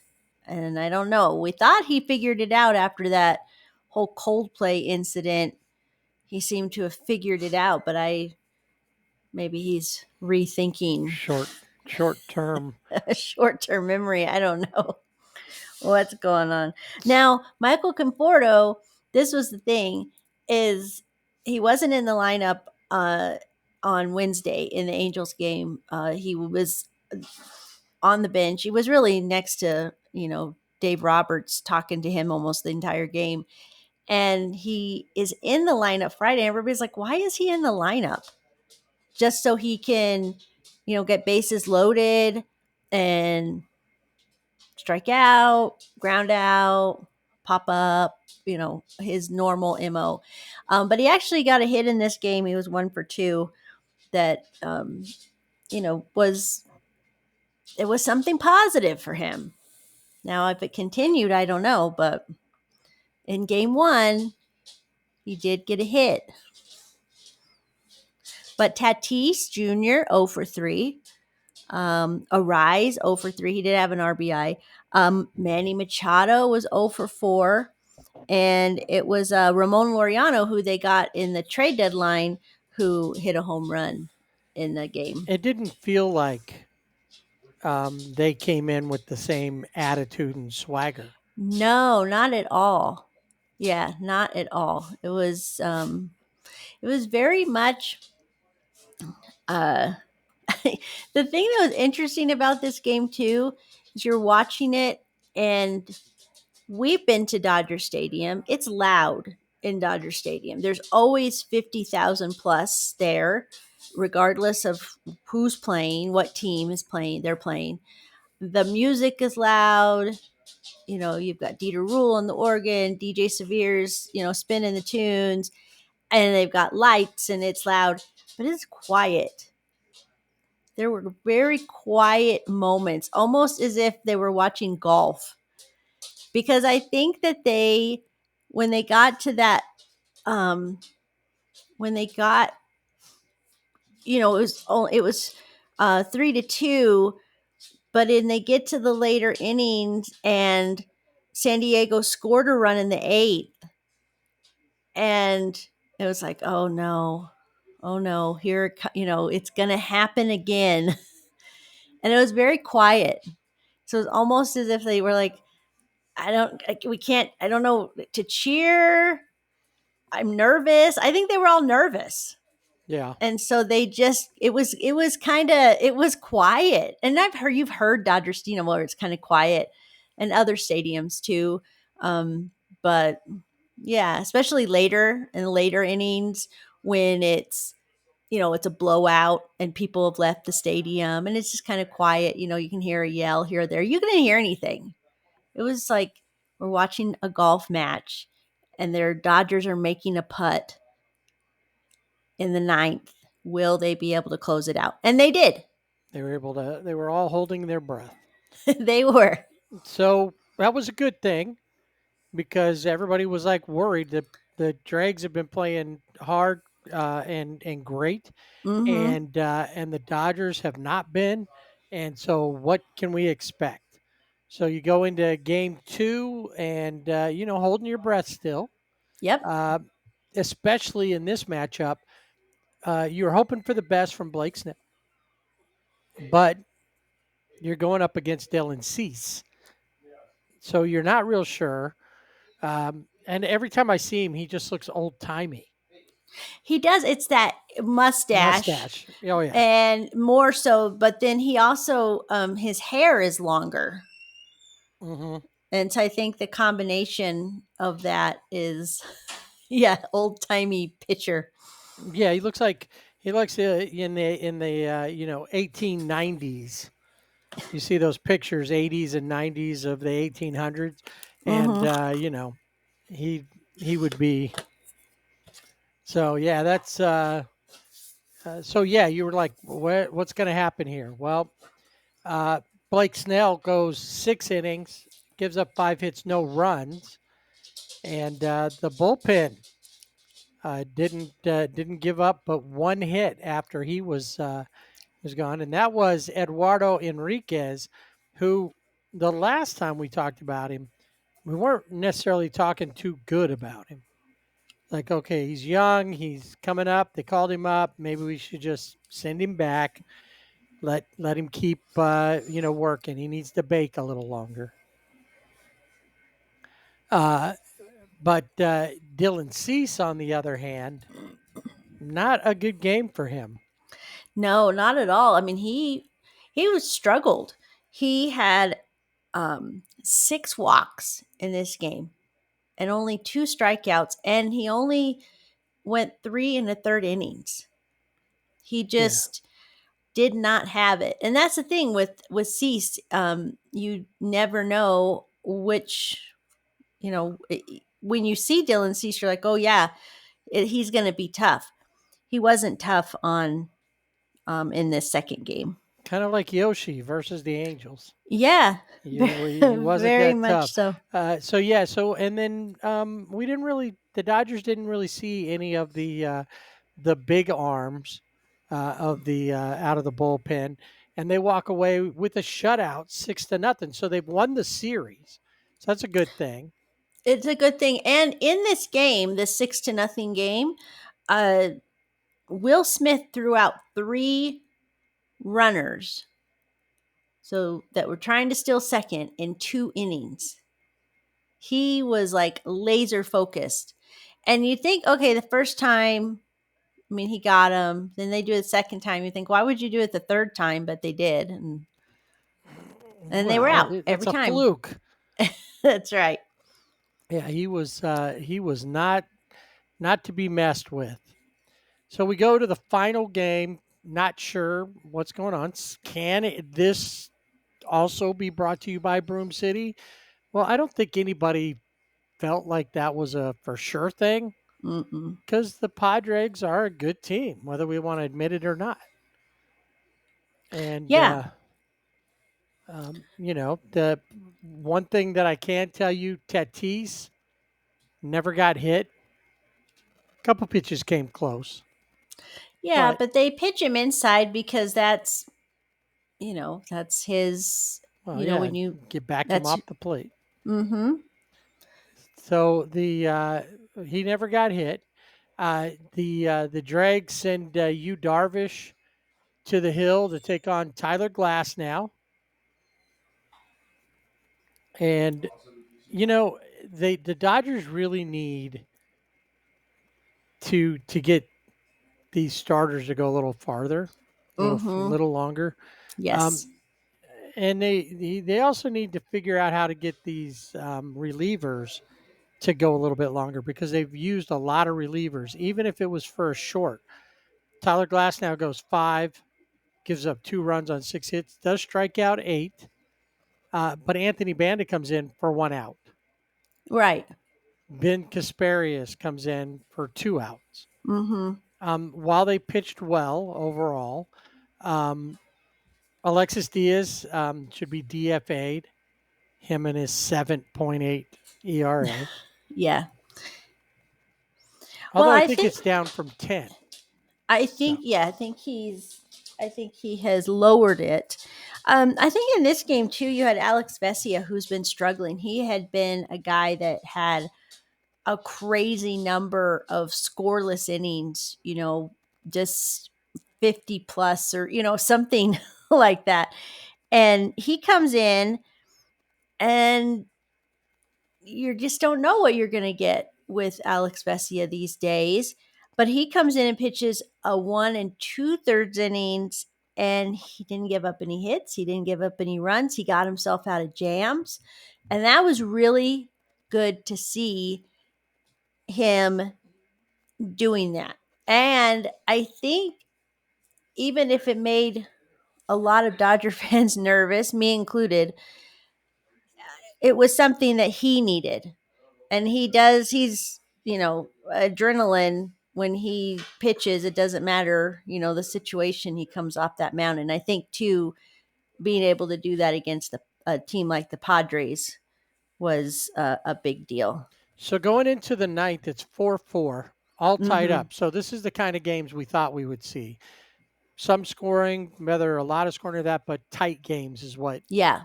[SPEAKER 4] And I don't know. We thought he figured it out after that whole Coldplay incident. He seemed to have figured it out, but maybe he's rethinking
[SPEAKER 3] Short term.
[SPEAKER 4] short-term memory. I don't know what's going on. Now, Michael Conforto, this was the thing, is he wasn't in the lineup on Wednesday in the Angels game. He was on the bench. He was really next to, Dave Roberts, talking to him almost the entire game. And he is in the lineup Friday. Everybody's like, why is he in the lineup? Just so he can, get bases loaded and strike out, ground out, pop up, his normal MO. But he actually got a hit in this game. He was 1 for 2 that, it was something positive for him. Now, if it continued, I don't know. But in game 1, he did get a hit. But Tatis Jr., 0 for 3. Arise, 0 for 3. He did have an RBI. Manny Machado was 0 for 4. And it was Ramon Laureano, who they got in the trade deadline, who hit a home run in the game.
[SPEAKER 3] It didn't feel like they came in with the same attitude and swagger.
[SPEAKER 4] No, not at all. Yeah, not at all. It was very much the thing that was interesting about this game too is you're watching it, and we've been to Dodger Stadium. It's loud in Dodger Stadium. There's always 50,000 plus there, regardless of who's playing, what team is playing, they're playing. The music is loud. You've got Dieter Rule on the organ, DJ Severe's, spinning the tunes, and they've got lights and it's loud, but it's quiet. There were very quiet moments, almost as if they were watching golf. Because I think that when they got to that, it was 3-2, but then they get to the later innings and San Diego scored a run in the 8th. And it was like, oh no, here, it's going to happen again. And it was very quiet. So it was almost as if they were like, I don't know to cheer. I'm nervous. I think they were all nervous.
[SPEAKER 3] Yeah.
[SPEAKER 4] And so it was quiet. And you've heard Dodger Stadium where it's kind of quiet, and other stadiums too. But yeah, especially later innings when it's, it's a blowout and people have left the stadium and it's just kind of quiet. You can hear a yell here or there. You couldn't hear anything. It was like we're watching a golf match, and their Dodgers are making a putt in the ninth. Will they be able to close it out? And they did.
[SPEAKER 3] They were able to. They were all holding their breath.
[SPEAKER 4] They were.
[SPEAKER 3] So that was a good thing because everybody was like worried that the Dregs have been playing hard and great,
[SPEAKER 4] Mm-hmm.
[SPEAKER 3] and the Dodgers have not been. And so, what can we expect? So you go into game 2, and holding your breath still,
[SPEAKER 4] Yep.
[SPEAKER 3] uh, especially in this matchup. You're hoping for the best from Blake Snell, but you're going up against Dylan Cease, so you're not real sure. And every time I see him, he just looks old timey.
[SPEAKER 4] He does. It's that mustache.
[SPEAKER 3] Oh yeah.
[SPEAKER 4] And more so, but then he also his hair is longer.
[SPEAKER 3] Hmm.
[SPEAKER 4] And so I think the combination of that is yeah, old timey pitcher.
[SPEAKER 3] Yeah, he looks in the 1890s. You see those pictures, 80s and 90s of the 1800s, and
[SPEAKER 4] Mm-hmm.
[SPEAKER 3] he he would be. So yeah, that's so yeah. You were like, what's going to happen here? Well, uh, Blake Snell goes 6 innings, gives up 5 hits, no runs, and the bullpen didn't give up but 1 hit after he was gone, and that was Eduardo Enriquez, who the last time we talked about him, we weren't necessarily talking too good about him. Like, okay, he's young, he's coming up. They called him up. Maybe we should just send him back. Let him keep working. He needs to bake a little longer. Uh, but Dylan Cease, on the other hand, not a good game for him.
[SPEAKER 4] No, not at all. I mean, he was struggled. He had 6 walks in this game and only 2 strikeouts, and he only went 3 1/3 innings. He
[SPEAKER 3] Yeah,
[SPEAKER 4] just did not have it, and that's the thing with Cease. You never know which when you see Dylan Cease, you're like, oh yeah, he's going to be tough. He wasn't tough on in this second game.
[SPEAKER 3] kind of like Yoshi versus the Angels.
[SPEAKER 4] Yeah,
[SPEAKER 3] He wasn't
[SPEAKER 4] very
[SPEAKER 3] that
[SPEAKER 4] much
[SPEAKER 3] tough.
[SPEAKER 4] so.
[SPEAKER 3] So yeah, and then we didn't really, the Dodgers didn't really see any of the big arms of the out of the bullpen, and they walk away with a shutout, 6-0. So they've won the series. So that's a good thing.
[SPEAKER 4] It's a good thing. And in this game, this 6-0 game, uh, Will Smith threw out 3 runners, so that were trying to steal second in 2 innings. He was like laser focused. And you think, okay, the first time, I mean, he got him. Then they do it the second time. You think, why would you do it the third time? But they did. And they were
[SPEAKER 3] Well,
[SPEAKER 4] out
[SPEAKER 3] it's
[SPEAKER 4] every
[SPEAKER 3] a
[SPEAKER 4] time.
[SPEAKER 3] fluke.
[SPEAKER 4] That's right.
[SPEAKER 3] Yeah, he was not to be messed with. So we go to the final game. Not sure what's going on. This also be brought to you by Broom City? Well, I don't think anybody felt like that was a for sure thing
[SPEAKER 4] Mm-mm.
[SPEAKER 3] because the Padres are a good team, whether we want to admit it or not. And
[SPEAKER 4] Yeah.
[SPEAKER 3] the one thing that I can tell you, Tatis never got hit. A couple pitches came close,
[SPEAKER 4] Yeah,
[SPEAKER 3] but
[SPEAKER 4] but they pitch him inside because that's his,
[SPEAKER 3] well, yeah,
[SPEAKER 4] when you,
[SPEAKER 3] get back him
[SPEAKER 4] that's,
[SPEAKER 3] off the plate.
[SPEAKER 4] mm-hmm.
[SPEAKER 3] So he never got hit. The Dregs send Yu Darvish to the hill to take on Tyler Glass now, and the Dodgers really need to get these starters to go a little farther,
[SPEAKER 4] Mm-hmm.
[SPEAKER 3] little longer,
[SPEAKER 4] Yes.
[SPEAKER 3] um, and they also need to figure out how to get these relievers to go a little bit longer because they've used a lot of relievers, even if it was for a short. Tyler Glass now goes 5, gives up 2 runs on 6 hits, does strike out 8. But Anthony Banda comes in for 1 out.
[SPEAKER 4] Right.
[SPEAKER 3] Ben Kasparius comes in for 2 outs.
[SPEAKER 4] Mm-hmm.
[SPEAKER 3] While they pitched well overall, um, Alexis Diaz should be DFA'd. Him and his 7.8 ERA.
[SPEAKER 4] Yeah. Well,
[SPEAKER 3] Although I think it's down from 10.
[SPEAKER 4] I
[SPEAKER 3] So
[SPEAKER 4] think, yeah, I think he has lowered it. I think in this game too, you had Alex Vesia, who's been struggling. He had been a guy that had a crazy number of scoreless innings, just 50 plus or, something like that. And he comes in and you just don't know what you're going to get with Alex Vesia these days. But he comes in and pitches a 1 2/3 innings, and he didn't give up any hits. He didn't give up any runs. He got himself out of jams. And that was really good to see him doing that. And I think even if it made a lot of Dodger fans nervous, me included, it was something that he needed. And he's, adrenaline when he pitches. It doesn't matter, the situation he comes off that mound. And I think, too, being able to do that against a team like the Padres was a big deal.
[SPEAKER 3] So going into the ninth, it's 4-4, all tied
[SPEAKER 4] Mm-hmm.
[SPEAKER 3] up. So this is the kind of games we thought we would see. Some scoring, whether a lot of scoring or that, but tight games is what.
[SPEAKER 4] Yeah.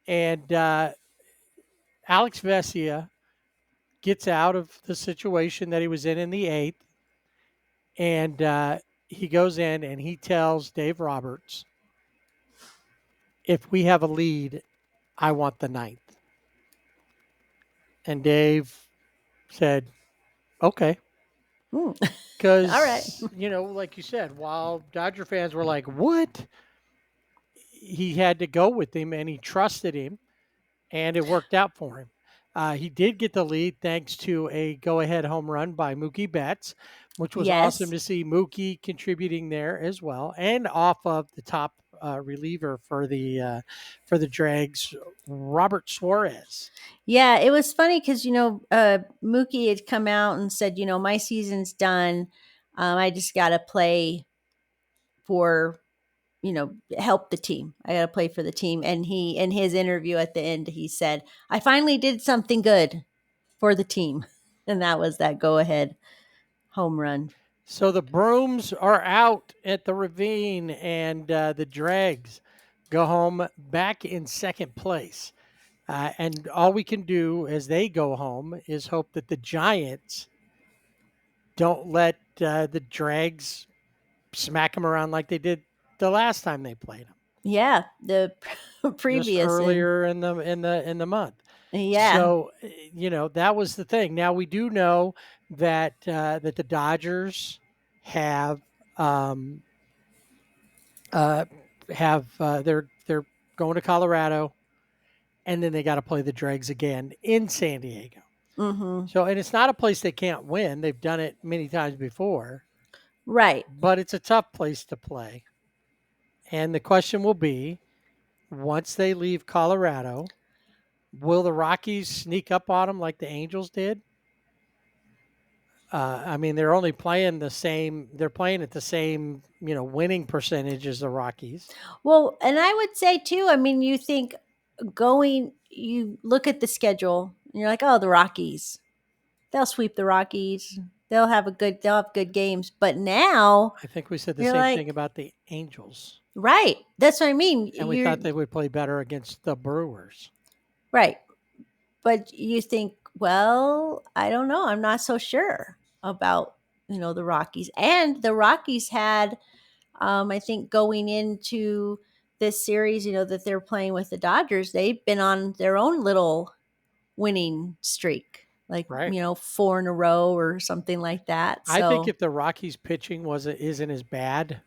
[SPEAKER 3] And Alex Vesia gets out of the situation that he was in the eighth, and he goes in and he tells Dave Roberts, if we have a lead, I want the ninth. And Dave said, okay. Because,
[SPEAKER 4] All right.
[SPEAKER 3] like you said, while Dodger fans were like, what? He had to go with him and he trusted him, and it worked out for him. He did get the lead thanks to a go-ahead home run by Mookie Betts, which was awesome
[SPEAKER 4] Yes.
[SPEAKER 3] to see Mookie contributing there as well, and off of the top reliever for the Dregs, Robert Suarez.
[SPEAKER 4] Yeah, it was funny because, Mookie had come out and said, my season's done. I just got to play for, help the team. I got to play for the team. And in his interview at the end, he said, I finally did something good for the team. And that was that go ahead home run.
[SPEAKER 3] So the Brooms are out at the Ravine, and the Dregs go home back in second place. And all we can do as they go home is hope that the Giants don't let the Dregs smack them around like they did the last time they played them.
[SPEAKER 4] Yeah, the previous
[SPEAKER 3] just earlier in the month.
[SPEAKER 4] Yeah.
[SPEAKER 3] So that was the thing. Now we do know that that the Dodgers have they're going to Colorado, and then they got to play the Dregs again in San Diego.
[SPEAKER 4] Mm-hmm.
[SPEAKER 3] So, and it's not a place they can't win. They've done it many times before.
[SPEAKER 4] Right.
[SPEAKER 3] But it's a tough place to play. And the question will be, once they leave Colorado, will the Rockies sneak up on them like the Angels did? I mean, they're only playing the same. They're playing at the same, winning percentage as the Rockies.
[SPEAKER 4] Well, and I would say too. I mean, you look at the schedule, and you're like, oh, the Rockies, they'll sweep the Rockies. They'll have good games. But now,
[SPEAKER 3] I think we said the same thing about the Angels.
[SPEAKER 4] Right. That's what I mean.
[SPEAKER 3] And we thought they would play better against the Brewers.
[SPEAKER 4] Right. But you think, well, I don't know. I'm not so sure about, the Rockies. And the Rockies had, I think going into this series, that they're playing with the Dodgers, they've been on their own little winning streak, like,
[SPEAKER 3] right.
[SPEAKER 4] 4 in a row or something like that. So,
[SPEAKER 3] I think if the Rockies pitching isn't as bad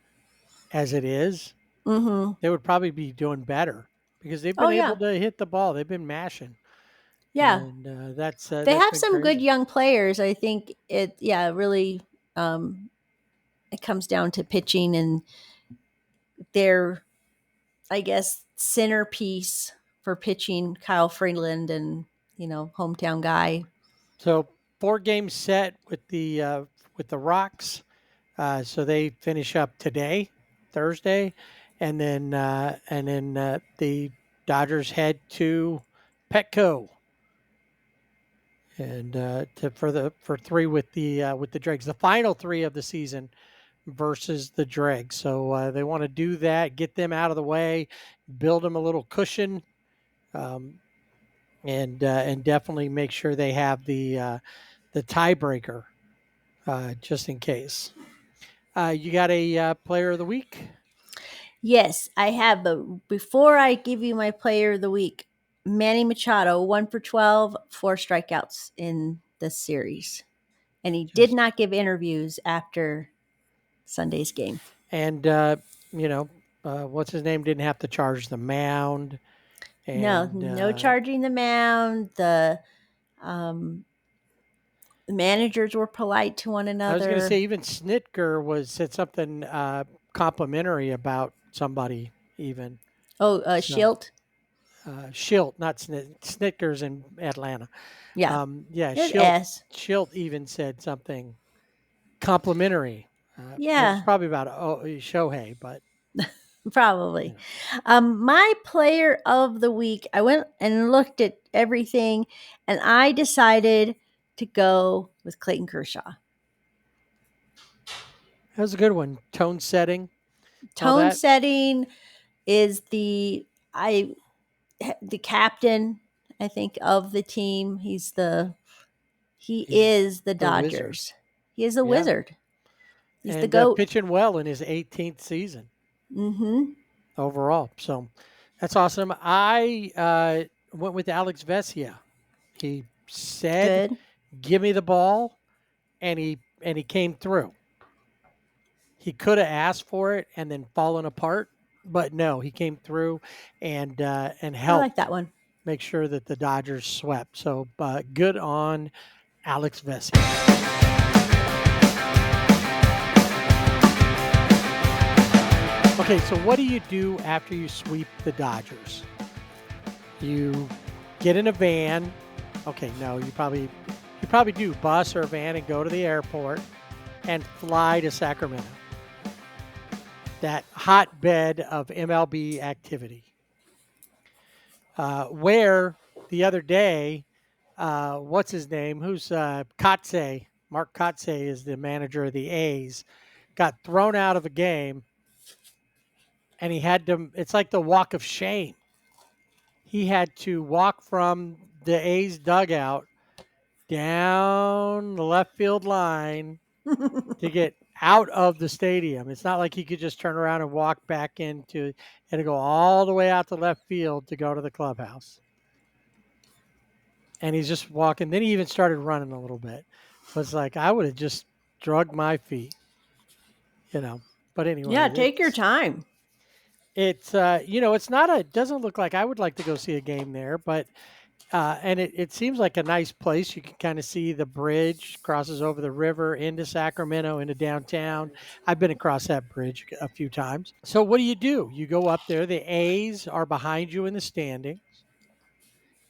[SPEAKER 3] as it is, they would probably be doing better because they've been able to hit the ball. They've been mashing.
[SPEAKER 4] Yeah.
[SPEAKER 3] And they
[SPEAKER 4] have some good young players. I think really it comes down to pitching and their, I guess, centerpiece for pitching, Kyle Freeland and hometown guy.
[SPEAKER 3] So 4 games set with the Rocks. So they finish up today, Thursday, and then the Dodgers head to Petco and for 3 with the Dregs, the final 3 of the season versus the Dregs. So they want to do that, get them out of the way, build them a little cushion, and definitely make sure they have the tiebreaker just in case. You got a player of the week?
[SPEAKER 4] Yes, I have. But before I give you my player of the week, Manny Machado, 1 for 12, 4 strikeouts in the series. And he did not give interviews after Sunday's game.
[SPEAKER 3] And, what's his name? Didn't have to charge the mound. And,
[SPEAKER 4] no charging the mound. The managers were polite to one another.
[SPEAKER 3] I was going to say even Snitker said something complimentary about somebody even.
[SPEAKER 4] Schilt?
[SPEAKER 3] Schilt, not Snitker's in Atlanta.
[SPEAKER 4] Yeah.
[SPEAKER 3] Schilt even said something complimentary. It was probably about Shohei, but
[SPEAKER 4] probably. My player of the week, I went and looked at everything, and I decided to go with Clayton Kershaw.
[SPEAKER 3] That was a good one. Tone setting.
[SPEAKER 4] Tone setting is the captain, I think, of the team. He is the Dodgers.
[SPEAKER 3] Wizard.
[SPEAKER 4] He is a wizard. He's
[SPEAKER 3] and
[SPEAKER 4] the GOAT.
[SPEAKER 3] Pitching well in his 18th season.
[SPEAKER 4] Mm-hmm.
[SPEAKER 3] Overall. So that's awesome. I went with Alex Vesia. He said, "Give me the ball," and he came through. He could have asked for it and then fallen apart, but no, he came through and helped.
[SPEAKER 4] I like that one.
[SPEAKER 3] Make sure that the Dodgers swept. So good on Alex Vesia. Okay, so what do you do after you sweep the Dodgers? You get in a van. Okay, no, you probably do bus or van and go to the airport and fly to Sacramento. That hotbed of MLB activity. Where the other day, what's his name? Who's Kotze? Mark Kotze is the manager of the A's. Got thrown out of a game. And he had to, it's like the walk of shame. He had to walk from the A's dugout down the left field line to get out of the stadium. It's not like he could just turn around and walk back into, had to go all the way out to left field to go to the clubhouse. And he's just walking. Then he even started running a little bit. So it's like, I would have just drugged my feet, But anyway.
[SPEAKER 4] Yeah, take your time.
[SPEAKER 3] It's, it doesn't look like I would like to go see a game there, but, and it seems like a nice place. You can kind of see the bridge crosses over the river into Sacramento, into downtown. I've been across that bridge a few times. So what do? You go up there. The A's are behind you in the standings,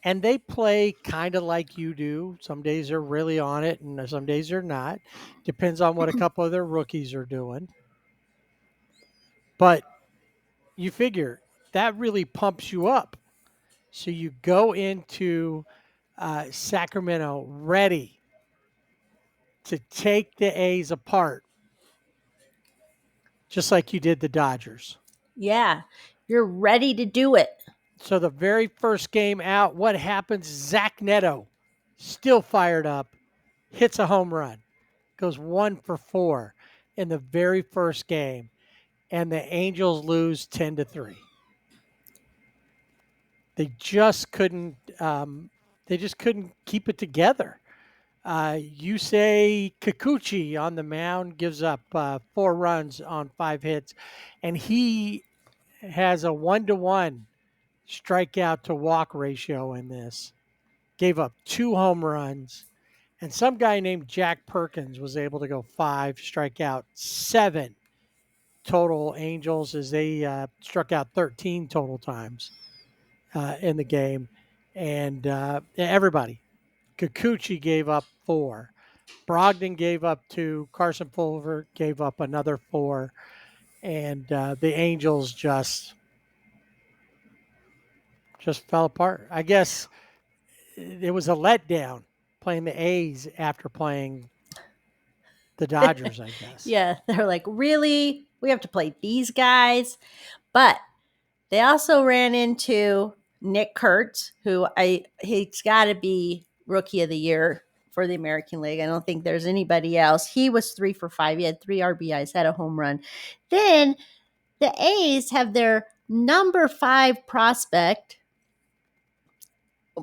[SPEAKER 3] and they play kind of like you do. Some days they're really on it, and some days they're not. Depends on what a couple of their rookies are doing. But you figure that really pumps you up. So you go into Sacramento ready to take the A's apart, just like you did the Dodgers.
[SPEAKER 4] Yeah, you're ready to do it.
[SPEAKER 3] So the very first game out, what happens? Zach Neto, still fired up, hits a home run, goes 1 for 4 in the very first game, and the Angels lose 10-3. They just couldn't. Keep it together. Yusei Kikuchi on the mound gives up 4 runs on 5 hits, and he has a 1-to-1 strikeout to walk ratio in this. Gave up 2 home runs, and some guy named Jack Perkins was able to go 5, strike out 7 total Angels as they struck out 13 total times in the game. and everybody. Kikuchi gave up 4. Brogdon gave up 2. Carson Fulmer gave up another 4. And the Angels just fell apart. I guess it was a letdown playing the A's after playing the Dodgers, I guess.
[SPEAKER 4] Yeah, they're like, really? We have to play these guys? But they also ran into Nick Kurtz, he's got to be Rookie of the Year for the American League. I don't think there's anybody else. He was 3 for 5. He had 3 RBIs, had a home run. Then the A's have their number 5 prospect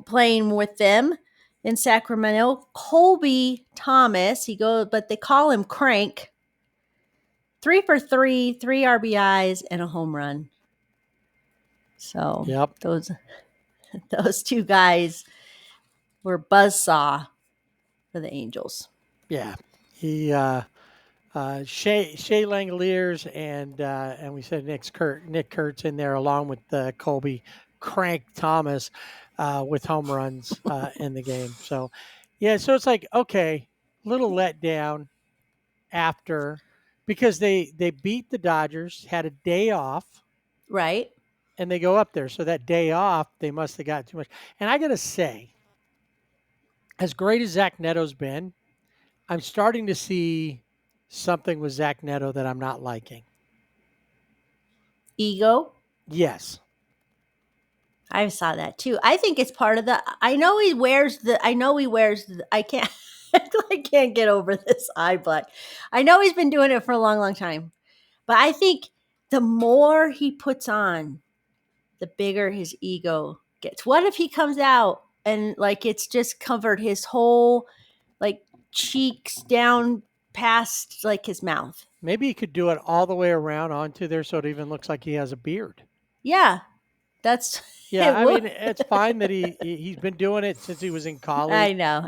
[SPEAKER 4] playing with them in Sacramento, Colby Thomas. But they call him Crank. 3 for 3, 3 RBIs, and a home run. So
[SPEAKER 3] Yep.
[SPEAKER 4] those 2 guys were buzzsaw for the Angels.
[SPEAKER 3] Yeah. He Shea Langoliers and we said Nick Kurtz in there along with Colby Crank Thomas with home runs in the game. So yeah, so it's like, okay, little letdown after, because they beat the Dodgers, had a day off,
[SPEAKER 4] Right?
[SPEAKER 3] and they go up there. So that day off, they must have got too much. And I gotta say, as great as Zach Neto's been, I'm starting to see something with Zach Neto that I'm not liking.
[SPEAKER 4] Ego.
[SPEAKER 3] Yes.
[SPEAKER 4] I saw that too. I think it's part of I know he wears I can't I can't get over this eye black. I know he's been doing it for a long, long time. But I think the more he puts on, the bigger his ego gets. What if he comes out and like it's just covered his whole like cheeks down past like his mouth?
[SPEAKER 3] Maybe he could do it all the way around onto there so it even looks like he has a beard.
[SPEAKER 4] Yeah. That's
[SPEAKER 3] Yeah, I mean, it's fine that he's been doing it since he was in college.
[SPEAKER 4] I know.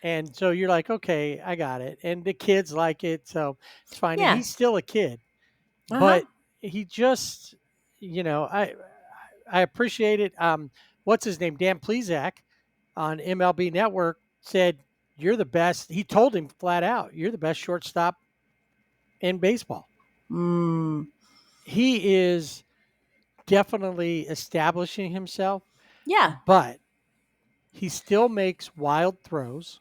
[SPEAKER 3] And so you're like, okay, I got it. And the kids like it, so it's fine.
[SPEAKER 4] Yeah.
[SPEAKER 3] And he's still a kid.
[SPEAKER 4] Uh-huh.
[SPEAKER 3] But he just, I appreciate it. What's his name? Dan Plesac on MLB Network said, "You're the best." He told him flat out, "You're the best shortstop in baseball." He is definitely establishing himself.
[SPEAKER 4] Yeah.
[SPEAKER 3] But he still makes wild throws.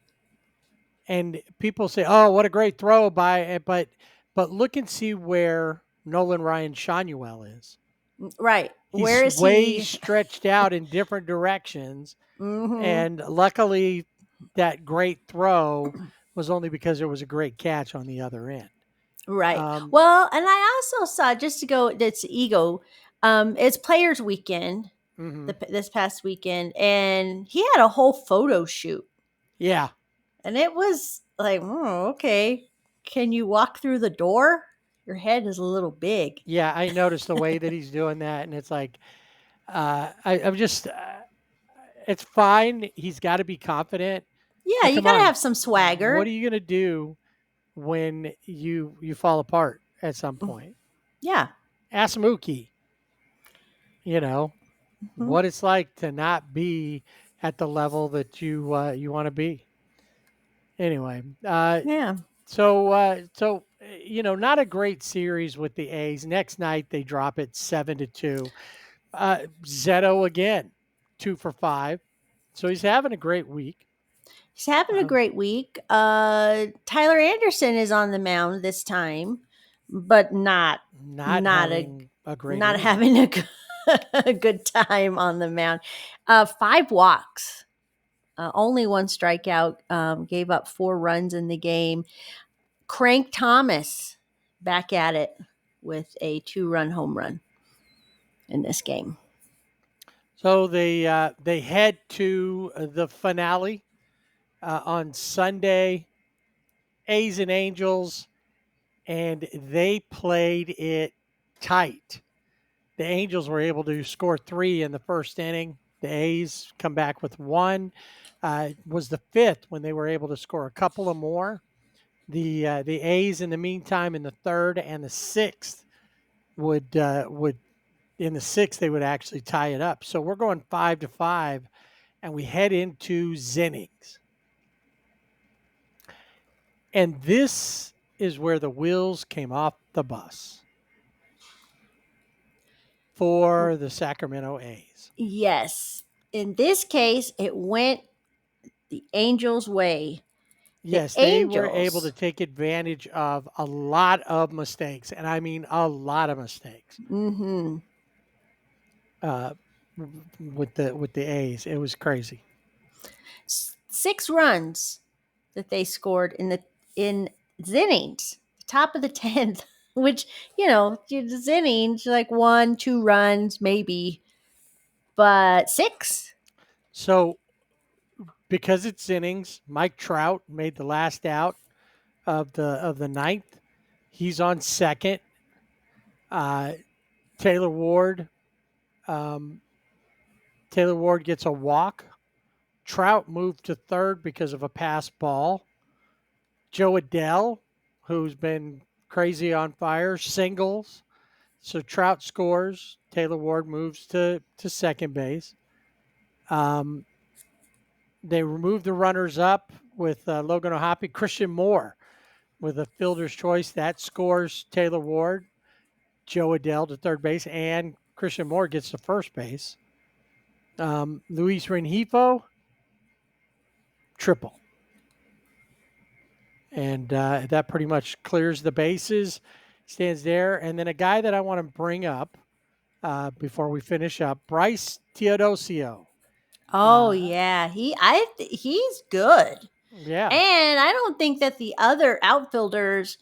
[SPEAKER 3] And people say, "Oh, what a great throw by," but look and see where Nolan Ryan Shanuel is.
[SPEAKER 4] Right.
[SPEAKER 3] He's
[SPEAKER 4] Where is
[SPEAKER 3] way
[SPEAKER 4] he?
[SPEAKER 3] stretched out in different directions.
[SPEAKER 4] Mhm.
[SPEAKER 3] And luckily that great throw was only because there was a great catch on the other end.
[SPEAKER 4] Right. Well, and I also saw, just to go, that's ego. It's Players Weekend this past weekend, and he had a whole photo shoot.
[SPEAKER 3] Yeah.
[SPEAKER 4] And it was like, okay. Can you walk through the door? Your head is a little big.
[SPEAKER 3] Yeah, I noticed the way that he's doing that, and it's like, I'm just, it's fine. He's got to be confident.
[SPEAKER 4] Yeah,
[SPEAKER 3] But
[SPEAKER 4] you
[SPEAKER 3] come
[SPEAKER 4] got to
[SPEAKER 3] on,
[SPEAKER 4] have some swagger.
[SPEAKER 3] What are you going to do when you fall apart at some point?
[SPEAKER 4] Yeah.
[SPEAKER 3] Ask Mookie, what it's like to not be at the level that you want to be. Anyway,
[SPEAKER 4] Yeah.
[SPEAKER 3] So not a great series with the A's. Next night they drop it 7-2. Zetto again, 2 for 5. So he's having a great week.
[SPEAKER 4] He's having a great week. Tyler Anderson is on the mound this time, but not
[SPEAKER 3] having a great
[SPEAKER 4] not
[SPEAKER 3] inning.
[SPEAKER 4] having a good time on the mound. 5 walks, only 1 strikeout. Gave up 4 runs in the game. Crank Thomas back at it with a 2-run home run in this game.
[SPEAKER 3] So they head to the finale on Sunday, A's and Angels, and they played it tight. The Angels were able to score 3 in the first inning. The A's come back with 1. Was the 5th when they were able to score a couple of more. The A's in the meantime in the 3rd and the 6th would in the sixth, they would actually tie it up. So we're going 5-5, and we head into Zennings. And this is where the wheels came off the bus for the Sacramento A's.
[SPEAKER 4] Yes. In this case, it went the Angels' way.
[SPEAKER 3] Yes, they were able to take advantage of a lot of mistakes, and I mean a lot of mistakes.
[SPEAKER 4] Mm-hmm.
[SPEAKER 3] With the A's, it was crazy.
[SPEAKER 4] 6 runs that they scored in Zennings, top of the 10th, which, Zennings, like 1-2 runs maybe, but 6.
[SPEAKER 3] So because it's innings, Mike Trout made the last out of the ninth. He's on second. Taylor Ward gets a walk. Trout moved to third because of a pass ball. Joe Adell, who's been crazy on fire, singles. So Trout scores. Taylor Ward moves to second base. They remove the runners up with Logan O'Hoppe. Christian Moore with a fielder's choice. That scores Taylor Ward. Joe Adell to third base, and Christian Moore gets to first base. Luis Rengifo, triple. And that pretty much clears the bases, stands there. And then a guy that I want to bring up before we finish up, Bryce Teodosio.
[SPEAKER 4] Oh yeah, he's good.
[SPEAKER 3] Yeah.
[SPEAKER 4] And I don't think that the other outfielders,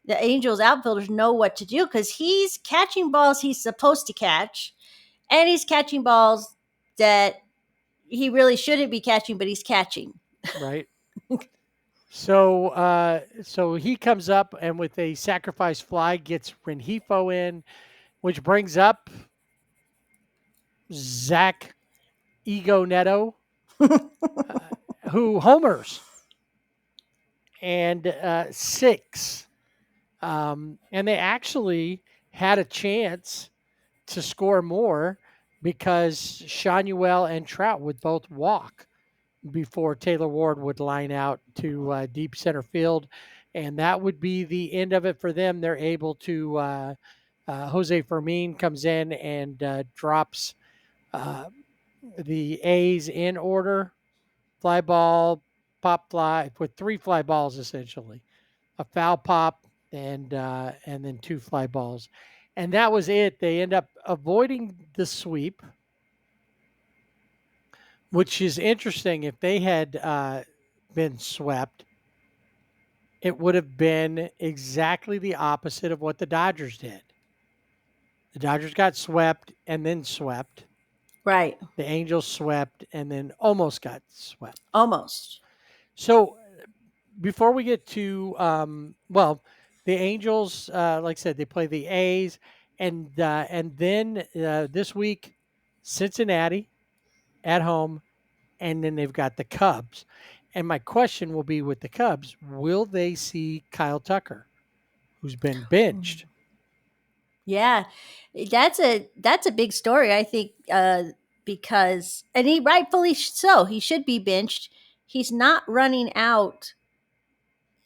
[SPEAKER 4] the Angels outfielders, know what to do because he's catching balls he's supposed to catch, and he's catching balls that he really shouldn't be catching, but he's catching.
[SPEAKER 3] Right. So he comes up and with a sacrifice fly gets Rengifo in, which brings up Zach Ego Neto, who homers and 6. And they actually had a chance to score more because Shanuel and Trout would both walk before Taylor Ward would line out to deep center field. And that would be the end of it for them. They're able to, Jose Fermin comes in and drops the A's in order. Fly ball, pop fly, with 3 fly balls essentially. A foul pop and then 2 fly balls. And that was it. They end up avoiding the sweep, which is interesting. If they had been swept, it would have been exactly the opposite of what the Dodgers did. The Dodgers got swept and then swept.
[SPEAKER 4] Right.
[SPEAKER 3] The Angels swept and then almost got swept.
[SPEAKER 4] Almost.
[SPEAKER 3] So before we get to, the Angels, like I said, they play the A's, and then this week, Cincinnati at home, and then they've got the Cubs. And my question will be with the Cubs, will they see Kyle Tucker, who's been benched?
[SPEAKER 4] Yeah, that's a big story, I think, because, and he rightfully so, he should be benched. He's not running out.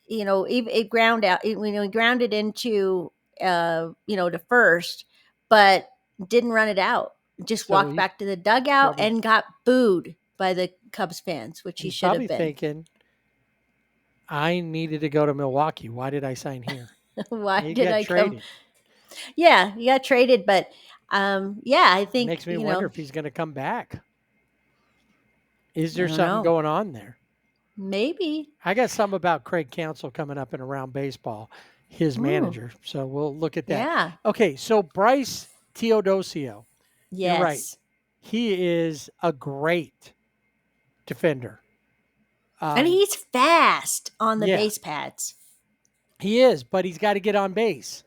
[SPEAKER 4] It ground out. He grounded into, to first, but didn't run it out. Just
[SPEAKER 3] So
[SPEAKER 4] walked back to the dugout
[SPEAKER 3] probably-
[SPEAKER 4] and got booed by the Cubs fans, which he
[SPEAKER 3] He's
[SPEAKER 4] should have
[SPEAKER 3] probably
[SPEAKER 4] been.
[SPEAKER 3] thinking, I needed to go to Milwaukee. Why did I sign here?
[SPEAKER 4] Why
[SPEAKER 3] He
[SPEAKER 4] did
[SPEAKER 3] got
[SPEAKER 4] I
[SPEAKER 3] traded.
[SPEAKER 4] come? Yeah, he got traded, but I think
[SPEAKER 3] Makes me wonder if he's going to come back. Is there
[SPEAKER 4] don't
[SPEAKER 3] something
[SPEAKER 4] know.
[SPEAKER 3] going on there?
[SPEAKER 4] Maybe.
[SPEAKER 3] I got something about Craig Counsell coming up in Around Baseball, his manager. So we'll look at that.
[SPEAKER 4] Yeah.
[SPEAKER 3] Okay, so Bryce Teodosio.
[SPEAKER 4] Yes.
[SPEAKER 3] You're right. He is a great defender.
[SPEAKER 4] And he's fast on the
[SPEAKER 3] yeah.
[SPEAKER 4] base pads.
[SPEAKER 3] He is, but he's got to get on base.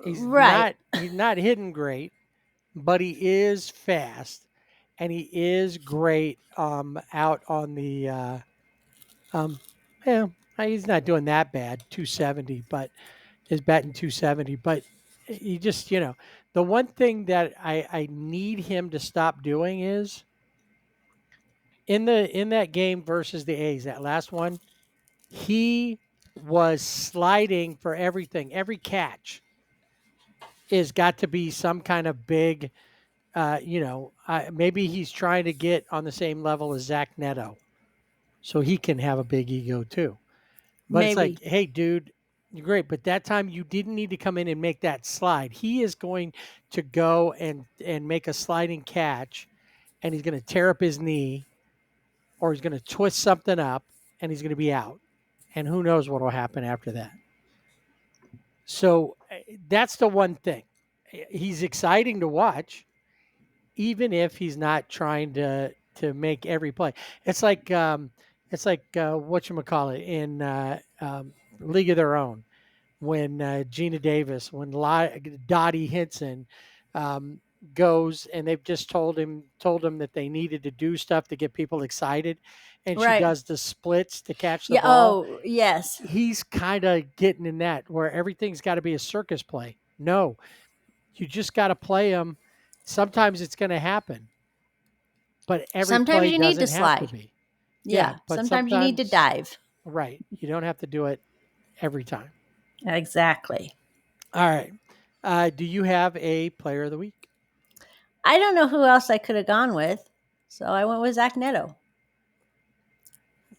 [SPEAKER 3] He's
[SPEAKER 4] Right.
[SPEAKER 3] not hitting great, but he is fast, and he is great out on the he's not doing that bad, 270, but his batting 270, but he just, The one thing that I need him to stop doing is in that game versus the A's, that last one, he was sliding for everything. Every catch is got to be some kind of big, maybe he's trying to get on the same level as Zach Neto so he can have a big ego too. But it's like,
[SPEAKER 4] Maybe.
[SPEAKER 3] hey, dude, you're great. But that time you didn't need to come in and make that slide. He is going to go and make a sliding catch, and he's going to tear up his knee, or he's going to twist something up, and he's going to be out. And who knows what will happen after that. So that's the one thing. He's exciting to watch, even if he's not trying to make every play. It's like whatchamacallit in League of Their Own when Gina Davis, when Dottie Hinson goes and they've just told him that they needed to do stuff to get people excited, and she
[SPEAKER 4] Right.
[SPEAKER 3] does the splits to catch the
[SPEAKER 4] Yeah.
[SPEAKER 3] ball.
[SPEAKER 4] Oh, yes.
[SPEAKER 3] He's kind of getting in that where everything's got to be a circus play. No, you just got to play them. Sometimes it's going to happen, but every
[SPEAKER 4] Sometimes
[SPEAKER 3] play
[SPEAKER 4] you need to
[SPEAKER 3] doesn't have to
[SPEAKER 4] slide.
[SPEAKER 3] be.
[SPEAKER 4] Yeah.
[SPEAKER 3] but
[SPEAKER 4] Sometimes you need to dive.
[SPEAKER 3] Right. You don't have to do it every time.
[SPEAKER 4] Exactly.
[SPEAKER 3] All right. Do you have a player of the week?
[SPEAKER 4] I don't know who else I could have gone with, so I went with Zach Neto.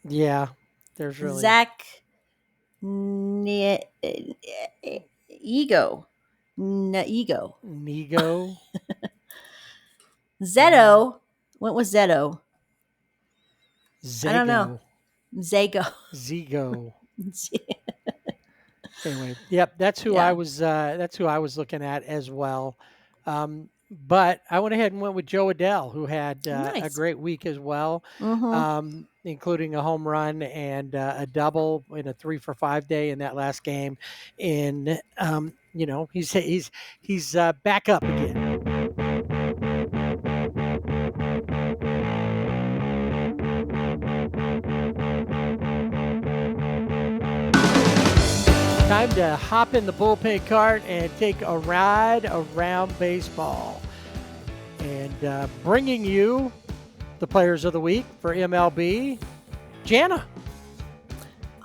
[SPEAKER 3] Yeah. There's really
[SPEAKER 4] Zach Ego. Ego.
[SPEAKER 3] Nego.
[SPEAKER 4] Zeto. Went with Zeto.
[SPEAKER 3] Zago.
[SPEAKER 4] I don't know. Zago.
[SPEAKER 3] Zigo. Anyway, yep, that's who
[SPEAKER 4] Yeah.
[SPEAKER 3] I was. That's who I was looking at as well. But I went ahead and went with Joe Adele, who had a
[SPEAKER 4] Nice.
[SPEAKER 3] great week as well,
[SPEAKER 4] Mm-hmm.
[SPEAKER 3] including a home run and a double in a 3-for-5 day in that last game. And he's back up again. Time to hop in the bullpen cart and take a ride around baseball. And bringing you the players of the week for MLB, Jana.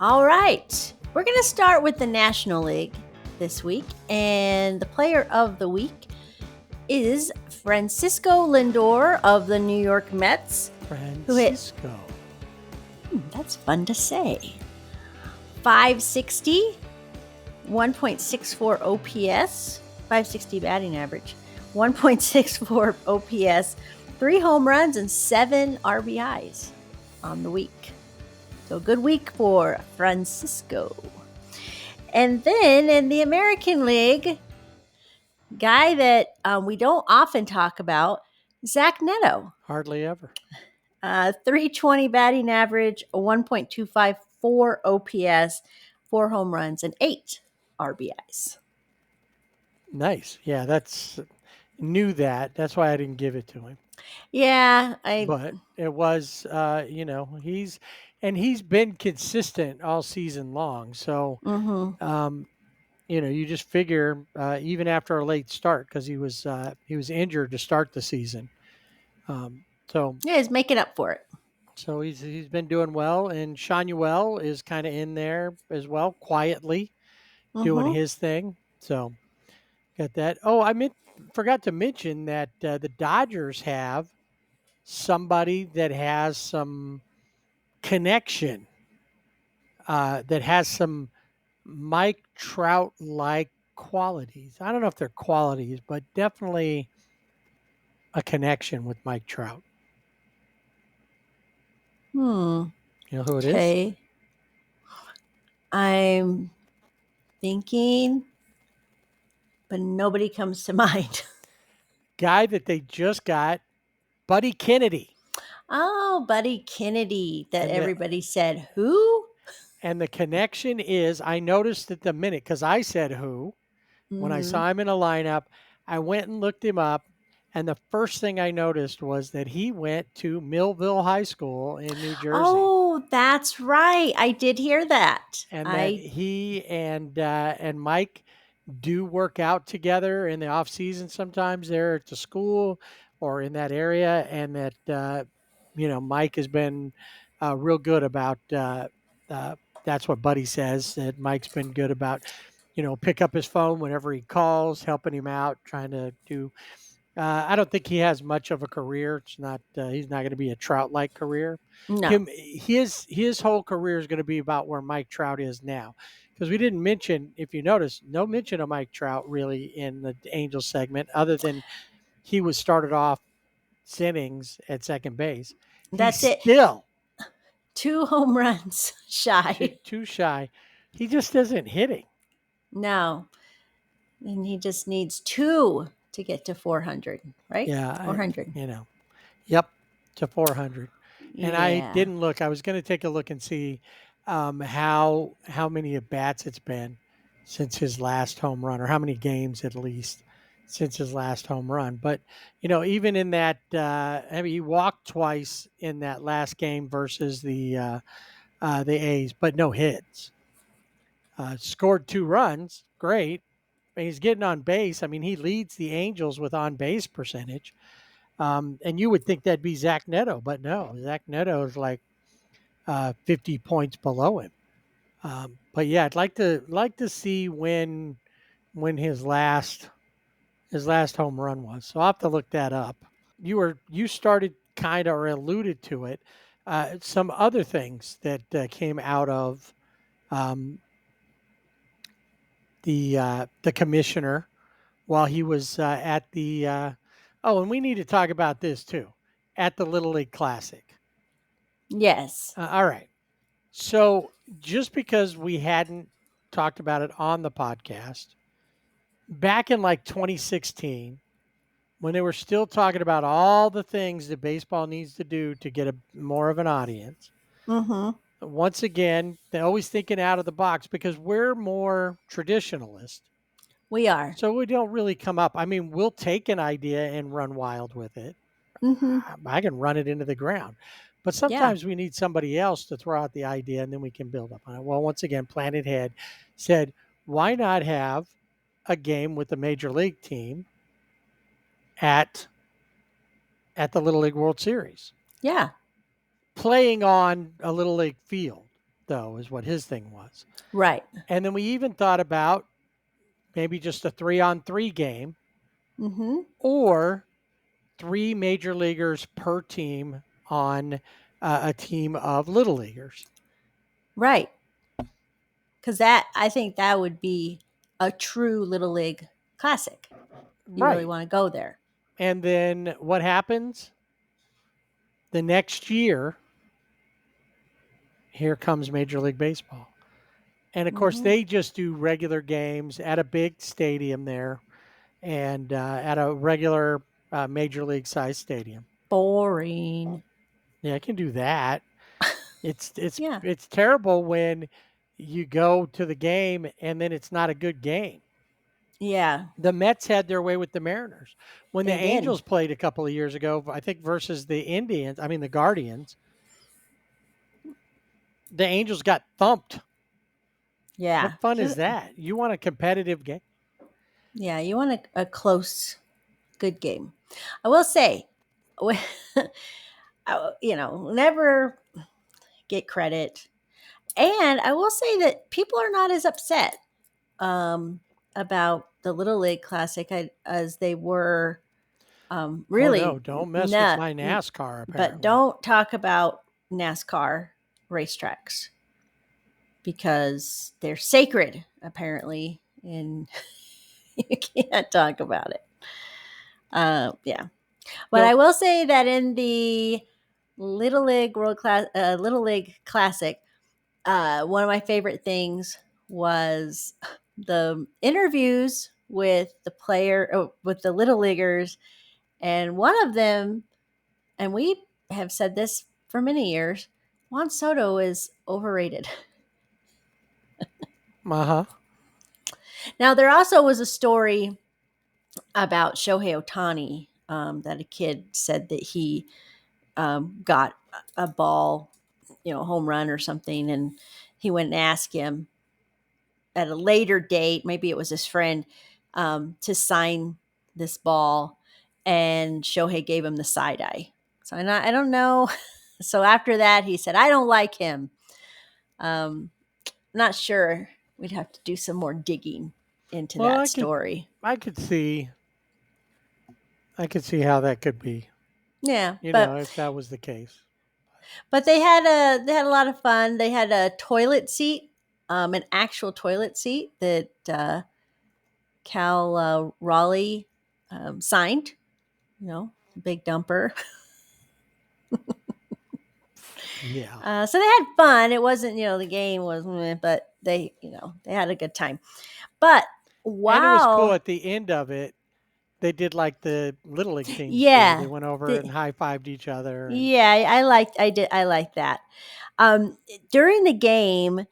[SPEAKER 4] All right. We're going to start with the National League this week. And the player of the week is Francisco Lindor of the New York Mets.
[SPEAKER 3] Francisco.
[SPEAKER 4] That's fun to say. 560, 1.64 OPS, 560 batting average, 1.64 OPS, 3 home runs, and 7 RBIs on the week. So good week for Francisco. And then in the American League, guy that we don't often talk about, Zach Neto.
[SPEAKER 3] Hardly ever.
[SPEAKER 4] 320 batting average, 1.254 OPS, 4 home runs, and 8 RBIs.
[SPEAKER 3] Nice. Yeah, knew that. That's why I didn't give it to him.
[SPEAKER 4] Yeah,
[SPEAKER 3] But it was, he's been consistent all season long. So, you just figure even after a late start, because he was injured to start the season.
[SPEAKER 4] Yeah, he's making up for it.
[SPEAKER 3] So he's been doing well, and Shanuel is kind of in there as well, quietly doing his thing. So got that. Oh, forgot to mention that the Dodgers have somebody that has some connection, that has some Mike Trout-like qualities. I don't know if they're qualities, but definitely a connection with Mike Trout. You know who it is?
[SPEAKER 4] Okay. I'm thinking, but nobody comes to mind.
[SPEAKER 3] Guy that they just got, Buddy Kennedy.
[SPEAKER 4] Oh, Buddy Kennedy, that everybody said, who?
[SPEAKER 3] And the connection is, I noticed at the minute, because I said who, when I saw him in a lineup, I went and looked him up. And the first thing I noticed was that he went to Millville High School in New Jersey.
[SPEAKER 4] Oh, that's right. I did hear that.
[SPEAKER 3] And that he and Mike do work out together in the off season sometimes there at the school or in that area, and that Mike has been real good about. That's what Buddy says, that Mike's been good about, pick up his phone whenever he calls, helping him out, trying to do. I don't think he has much of a career. It's not. He's not going to be a Trout like career.
[SPEAKER 4] No.
[SPEAKER 3] His whole career is going to be about where Mike Trout is now, because we didn't mention, if you notice, no mention of Mike Trout really in the Angels segment, other than he was started off innings at second base. He's
[SPEAKER 4] That's it.
[SPEAKER 3] still
[SPEAKER 4] 2 home runs shy.
[SPEAKER 3] too shy. He just isn't hitting.
[SPEAKER 4] No. And he just needs 2 to get to 400, right?
[SPEAKER 3] Yeah,
[SPEAKER 4] 400.
[SPEAKER 3] Yep, to 400. And I
[SPEAKER 4] Yeah.
[SPEAKER 3] didn't look. I was going to take a look and see how many at bats it's been since his last home run, or how many games at least since his last home run. But even in that, he walked twice in that last game versus the A's, but no hits. Scored 2 runs, great. And he's getting on base. I mean, he leads the Angels with on base percentage. And you would think that'd be Zach Neto, but no, Zach Neto is like 50 points below him. But yeah, I'd like to see when his last home run was. So I'll have to look that up. You started kind of, or alluded to it. Some other things that came out of the commissioner while he was at the. And we need to talk about this too, at the Little League Classic.
[SPEAKER 4] Yes.
[SPEAKER 3] All right. So just because we hadn't talked about it on the podcast, back in like 2016, when they were still talking about all the things that baseball needs to do to get more of an audience, once again, they're always thinking out of the box, because we're more traditionalist.
[SPEAKER 4] We are.
[SPEAKER 3] So we don't really come up. I mean, we'll take an idea and run wild with it. I can run it into the ground. But sometimes we need somebody else to throw out the idea, and then we can build up on it. Well, once again, Planet Head said, why not have a game with the Major League team at the Little League World Series?
[SPEAKER 4] Yeah.
[SPEAKER 3] Playing on a Little League field, though, is what his thing was.
[SPEAKER 4] Right.
[SPEAKER 3] And then we even thought about maybe just a 3-on-3 game, or 3 major leaguers per team on a team of little leaguers.
[SPEAKER 4] Right. Because I think that would be a true Little League Classic. You really want to go there.
[SPEAKER 3] And then what happens? The next year, here comes Major League Baseball. And of course, they just do regular games at a big stadium there, and at a regular Major League size stadium.
[SPEAKER 4] Boring.
[SPEAKER 3] Yeah, I can do that. It's terrible when you go to the game and then it's not a good game.
[SPEAKER 4] Yeah.
[SPEAKER 3] The Mets had their way with the Mariners. When
[SPEAKER 4] They
[SPEAKER 3] the
[SPEAKER 4] did.
[SPEAKER 3] Angels played a couple of years ago, I think versus the Guardians, the Angels got thumped.
[SPEAKER 4] Yeah.
[SPEAKER 3] What fun is that? You want a competitive game?
[SPEAKER 4] Yeah, you want a close, good game. I will say, never get credit. And I will say that people are not as upset about the Little League Classic as they were really.
[SPEAKER 3] Oh, no, don't mess with my NASCAR, apparently.
[SPEAKER 4] But don't talk about NASCAR racetracks, because they're sacred, apparently, and you can't talk about it. Yeah. But I will say that in the Little League Little League Classic, one of my favorite things was the interviews with with the Little Leaguers. And one of them, and we have said this for many years, Juan Soto is overrated.
[SPEAKER 3] Uh-huh.
[SPEAKER 4] Now, there also was a story about Shohei Ohtani that a kid said that he got a ball, home run or something, and he went and asked him, at a later date, maybe it was his friend, to sign this ball, and Shohei gave him the side eye. So I don't know. So after that, he said, I don't like him. Not sure. We'd have to do some more digging into that story.
[SPEAKER 3] I could see how that could be.
[SPEAKER 4] Yeah,
[SPEAKER 3] If that was the case.
[SPEAKER 4] But they had a lot of fun. They had a toilet seat, an actual toilet seat that Cal Raleigh signed. Big dumper.
[SPEAKER 3] Yeah.
[SPEAKER 4] So they had fun. It wasn't, the game was, but they had a good time. But wow,
[SPEAKER 3] and it was cool at the end of it. They did like the Little League teams.
[SPEAKER 4] Yeah,
[SPEAKER 3] they went over and high-fived each other.
[SPEAKER 4] Yeah, I liked that. During the game,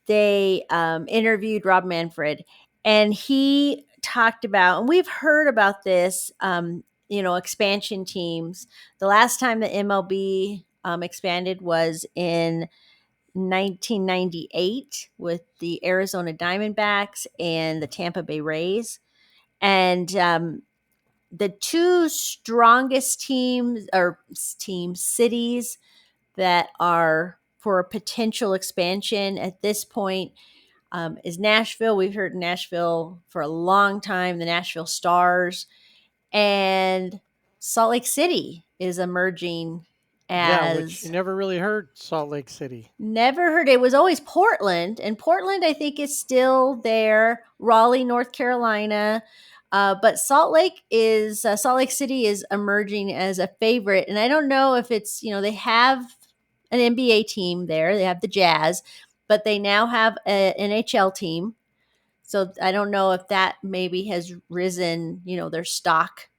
[SPEAKER 4] they interviewed Rob Manfred, and he talked about, and we've heard about this, expansion teams. The last time the MLB expanded was in 1998 with the Arizona Diamondbacks and the Tampa Bay Rays. And the two strongest cities that are for a potential expansion at this point is Nashville. We've heard Nashville for a long time, the Nashville Stars, and Salt Lake City is emerging as...
[SPEAKER 3] which you never really heard Salt Lake City.
[SPEAKER 4] Never heard. It was always Portland, and Portland, I think, is still there. Raleigh, North Carolina. But Salt Lake City is emerging as a favorite. And I don't know if it's, they have an NBA team there. They have the Jazz, but they now have an NHL team. So I don't know if that maybe has risen, their stock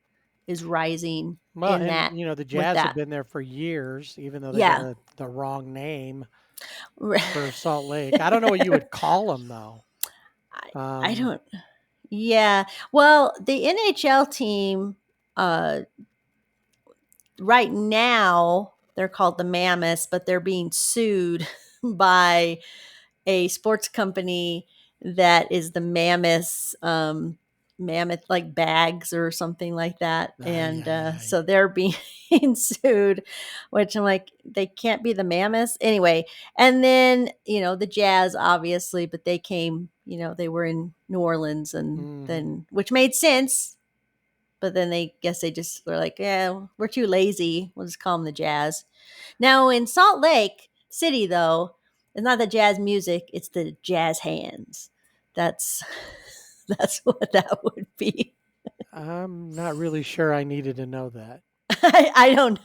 [SPEAKER 4] is rising in that.
[SPEAKER 3] The Jazz have been there for years, even though they got the wrong name for Salt Lake. I don't know what you would call them, though.
[SPEAKER 4] I don't. Yeah. Well, the NHL team, right now, they're called the Mammoths, but they're being sued by a sports company that is the Mammoths, Mammoth like bags or something like that. So they're being sued, which I'm like, they can't be the Mammoths anyway. And then, the Jazz, obviously, but they came, they were in New Orleans and then, which made sense. But then they just were like, yeah, we're too lazy. We'll just call them the Jazz. Now in Salt Lake City, though, it's not the jazz music, it's the jazz hands. That's what that would be.
[SPEAKER 3] I'm not really sure I needed to know that.
[SPEAKER 4] I don't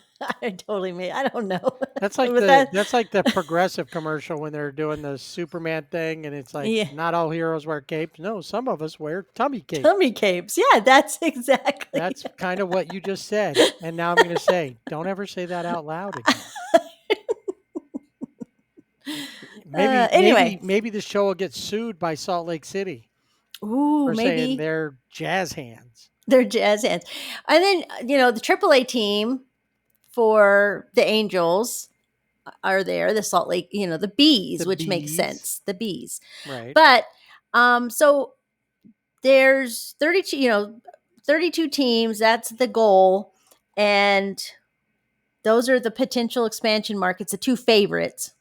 [SPEAKER 4] know.
[SPEAKER 3] That's like that's like the Progressive commercial when they're doing the Superman thing, and it's like, not all heroes wear capes. No, some of us wear tummy capes.
[SPEAKER 4] Tummy capes. Yeah, that's exactly.
[SPEAKER 3] That's kind of what you just said. And now I'm going to say, don't ever say that out loud again. Maybe the show will get sued by Salt Lake City.
[SPEAKER 4] Ooh, maybe
[SPEAKER 3] saying they're jazz hands.
[SPEAKER 4] They're jazz hands. And then, the AAA team for the Angels are there, the Salt Lake, the Bees, which makes sense. The Bees.
[SPEAKER 3] Right.
[SPEAKER 4] But so there's 32 teams, that's the goal. And those are the potential expansion markets, the two favorites.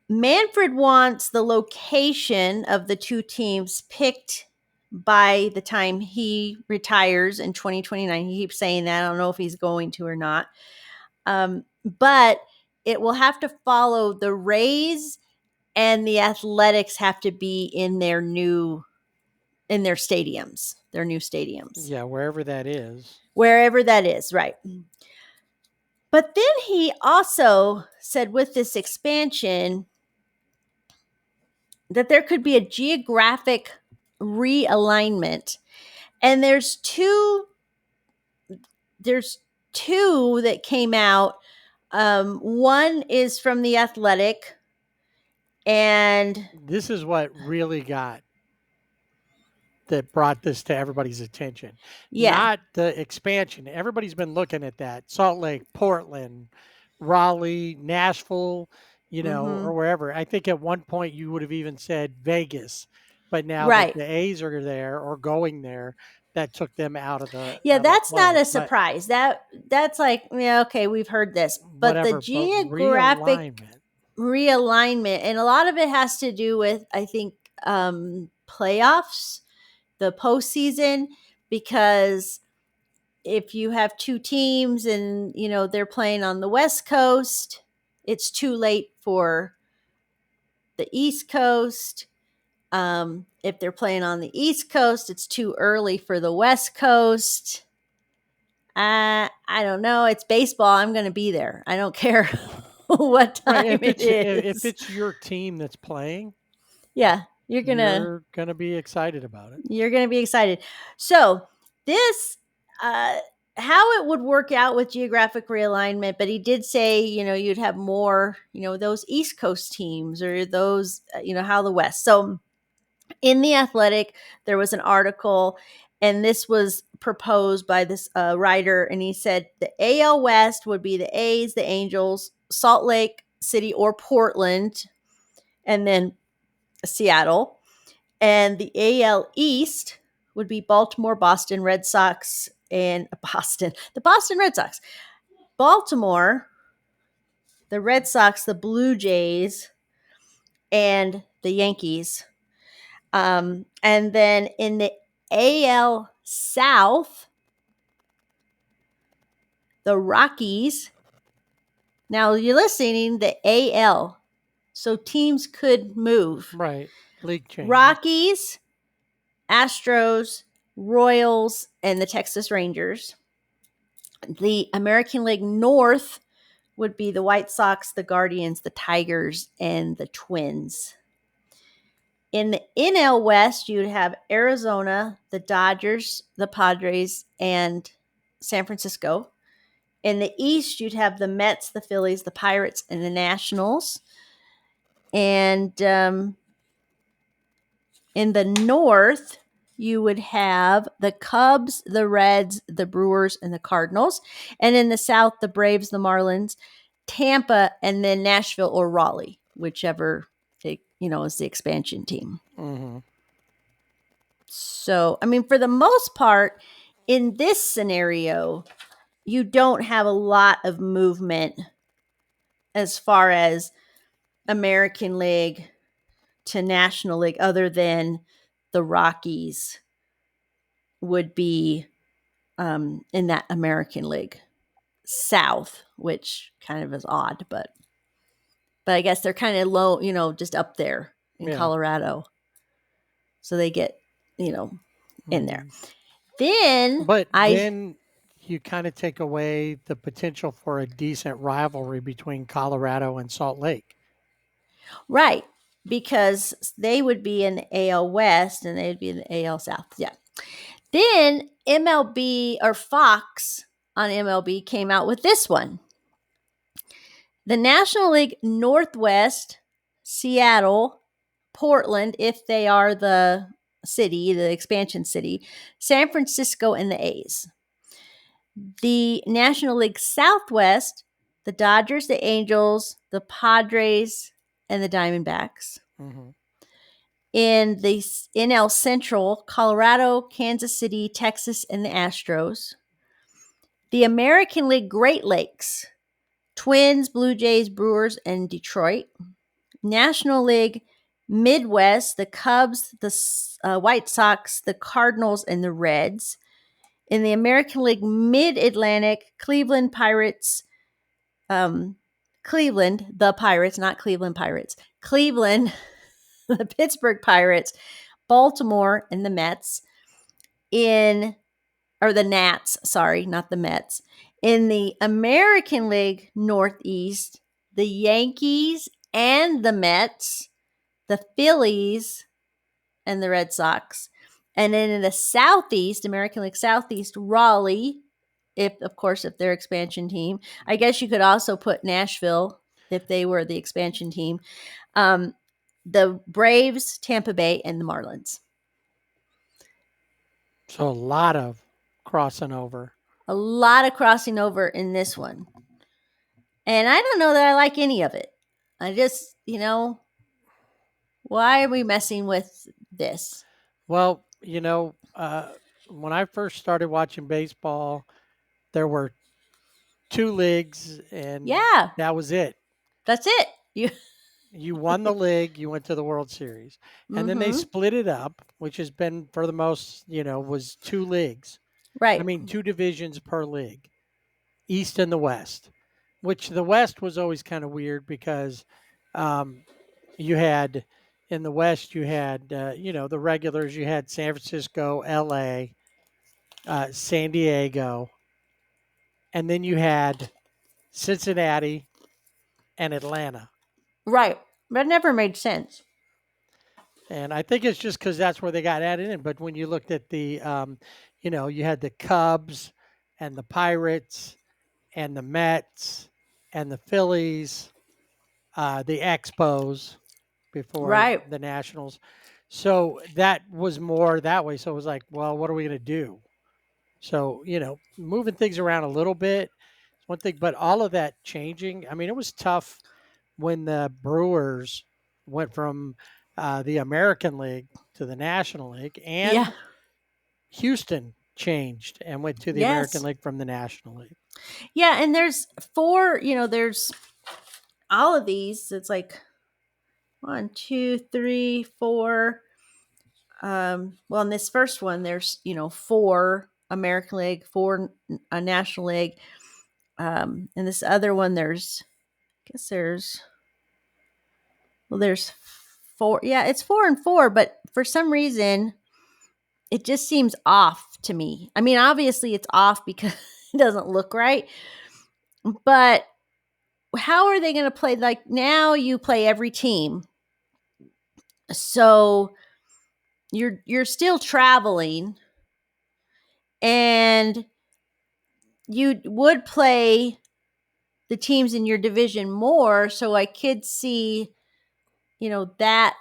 [SPEAKER 4] Manfred wants the location of the two teams picked by the time he retires in 2029. He keeps saying that. I don't know if he's going to or not. But it will have to follow the Rays, and the Athletics have to be in their stadiums, their new stadiums.
[SPEAKER 3] Yeah, wherever that is.
[SPEAKER 4] Wherever that is, right. But then he also said with this expansion that there could be a geographic realignment. And there's two that came out. One is from the Athletic, and
[SPEAKER 3] this is what really brought this to everybody's attention.
[SPEAKER 4] Yeah.
[SPEAKER 3] Not the expansion. Everybody's been looking at that. Salt Lake, Portland, Raleigh, Nashville, or wherever. I think at one point you would have even said Vegas, but now that
[SPEAKER 4] Right.
[SPEAKER 3] the A's are there or going there, that took them out of the
[SPEAKER 4] Yeah, that's not
[SPEAKER 3] play.
[SPEAKER 4] a
[SPEAKER 3] But
[SPEAKER 4] surprise. That's like, yeah, okay, we've heard this. But the
[SPEAKER 3] whatever. But
[SPEAKER 4] geographic realignment, and a lot of it has to do with, I think, playoffs, the postseason, because if you have two teams and they're playing on the West Coast, it's too late for the East Coast. If they're playing on the East Coast, it's too early for the West Coast. I don't know. It's baseball. I'm going to be there. I don't care what time it is.
[SPEAKER 3] If it's your team that's playing,
[SPEAKER 4] yeah, you're
[SPEAKER 3] gonna be excited about it.
[SPEAKER 4] You're gonna be excited. So this, how it would work out with geographic realignment, but he did say, you'd have more, those East Coast teams or those, how the West. So in The Athletic, there was an article, and this was proposed by this writer, and he said the AL West would be the A's, the Angels, Salt Lake City or Portland, and then Seattle. And the AL East would be Baltimore, Boston Red Sox, and the Boston Red Sox, Baltimore, the Red Sox, the Blue Jays, and the Yankees. And then in the AL South, the Rockies. Now you're listening, the AL. So teams could move.
[SPEAKER 3] Right. League change.
[SPEAKER 4] Rockies, Astros, Royals, and the Texas Rangers. The American League North would be the White Sox, the Guardians, the Tigers, and the Twins. In the NL West, you'd have Arizona, the Dodgers, the Padres, and San Francisco. In the East, you'd have the Mets, the Phillies, the Pirates, and the Nationals. And in the North, you would have the Cubs, the Reds, the Brewers, and the Cardinals. And in the South, the Braves, the Marlins, Tampa, and then Nashville or Raleigh, whichever is the expansion team.
[SPEAKER 3] Mm-hmm.
[SPEAKER 4] So, I mean, for the most part, in this scenario, you don't have a lot of movement as far as American League to National League, other than the Rockies would be in that American League South, which kind of is odd, but I guess they're kind of low, just up there in Colorado. So they get, in there. Then
[SPEAKER 3] then you kind of take away the potential for a decent rivalry between Colorado and Salt Lake.
[SPEAKER 4] Right. Because they would be in the AL West and they'd be in the AL South. Yeah. Then MLB or Fox on MLB came out with this one. The National League Northwest, Seattle, Portland, if they are the city, the expansion city, San Francisco, and the A's. The National League Southwest, the Dodgers, the Angels, the Padres, and the Diamondbacks.
[SPEAKER 3] Mm-hmm.
[SPEAKER 4] In the NL Central, Colorado, Kansas City, Texas, and the Astros. The American League Great Lakes, Twins, Blue Jays, Brewers, and Detroit. National League Midwest, the Cubs, the White Sox, the Cardinals, and the Reds. In the American League Mid-Atlantic, Cleveland Pirates, Cleveland, the Pirates, not Cleveland Pirates. Cleveland, the Pittsburgh Pirates, Baltimore, and the Mets. The Nats, sorry, not the Mets. In the American League Northeast, the Yankees and the Mets, the Phillies, and the Red Sox. And then in the Southeast, American League Southeast, Raleigh, if they're expansion team. I guess you could also put Nashville if they were the expansion team. The Braves, Tampa Bay, and the Marlins.
[SPEAKER 3] So a lot of crossing over.
[SPEAKER 4] A lot of crossing over in this one. And I don't know that I like any of it. I just, why are we messing with this?
[SPEAKER 3] Well, when I first started watching baseball, there were two leagues, and
[SPEAKER 4] Yeah,
[SPEAKER 3] that was it.
[SPEAKER 4] that's it.
[SPEAKER 3] You won the league, you went to the World Series. And then they
[SPEAKER 4] Mm-hmm.
[SPEAKER 3] split it up, which has been for the most, was two leagues. I
[SPEAKER 4] Right.
[SPEAKER 3] mean, two divisions per league, East and the West, which the West was always kind of weird because um, you had in the West, you had, the regulars, you had San Francisco, LA, San Diego, and then you had Cincinnati and Atlanta.
[SPEAKER 4] Right. That never made sense.
[SPEAKER 3] And I think it's just because that's where they got added in. But when you looked at the, you had the Cubs and the Pirates and the Mets and the Phillies, the Expos before
[SPEAKER 4] Right.
[SPEAKER 3] the Nationals. So that was more that way. So it was like, well, what are we going to do? So, moving things around a little bit is one thing, but all of that changing, I mean, it was tough when the Brewers went from the American League to the National League,
[SPEAKER 4] Yeah.
[SPEAKER 3] and Houston changed and went to the American
[SPEAKER 4] Yes.
[SPEAKER 3] League from the National League.
[SPEAKER 4] Yeah. And there's four, there's all of these. It's like 1, 2, 3, 4. Well, in this first one, there's, 4 American League, 4 National League. And this other one, there's 4. Yeah, it's 4 and 4, but for some reason, it just seems off to me. I mean, obviously it's off because it doesn't look right, but how are they going to play? Like now you play every team. So you're still traveling, and you would play the teams in your division more, so I could see, that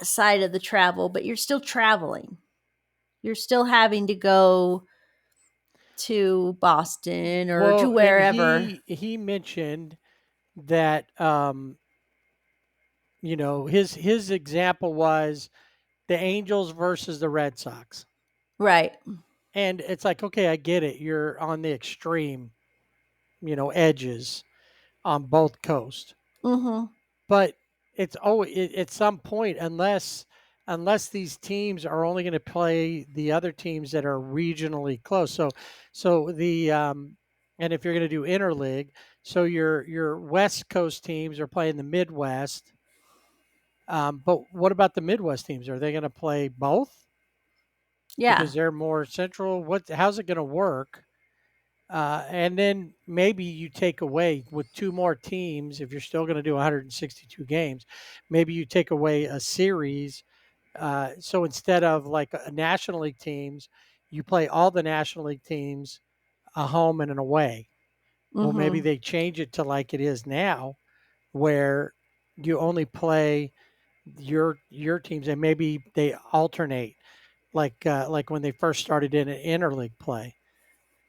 [SPEAKER 4] side of the travel, but you're still traveling. You're still having to go to Boston or to
[SPEAKER 3] Well, and
[SPEAKER 4] wherever.
[SPEAKER 3] he mentioned that his example was the Angels versus the Red Sox.
[SPEAKER 4] Right.
[SPEAKER 3] And it's like, okay, I get it. You're on the extreme, edges on both coasts.
[SPEAKER 4] Mm-hmm.
[SPEAKER 3] But it's always at some point, unless these teams are only going to play the other teams that are regionally close. So the and if you're going to do interleague, so your West Coast teams are playing the Midwest. But what about the Midwest teams? Are they going to play both
[SPEAKER 4] Yeah.
[SPEAKER 3] because they're more central? How's it going to work? And then maybe you take away with two more teams, if you're still going to do 162 games, maybe you take away a series. So instead of like a National League teams, you play all the National League teams a home and an away. Well, maybe
[SPEAKER 4] Mm-hmm.
[SPEAKER 3] they change it to like it is now, where you only play your teams, and maybe they alternate, like when they first started in an interleague play.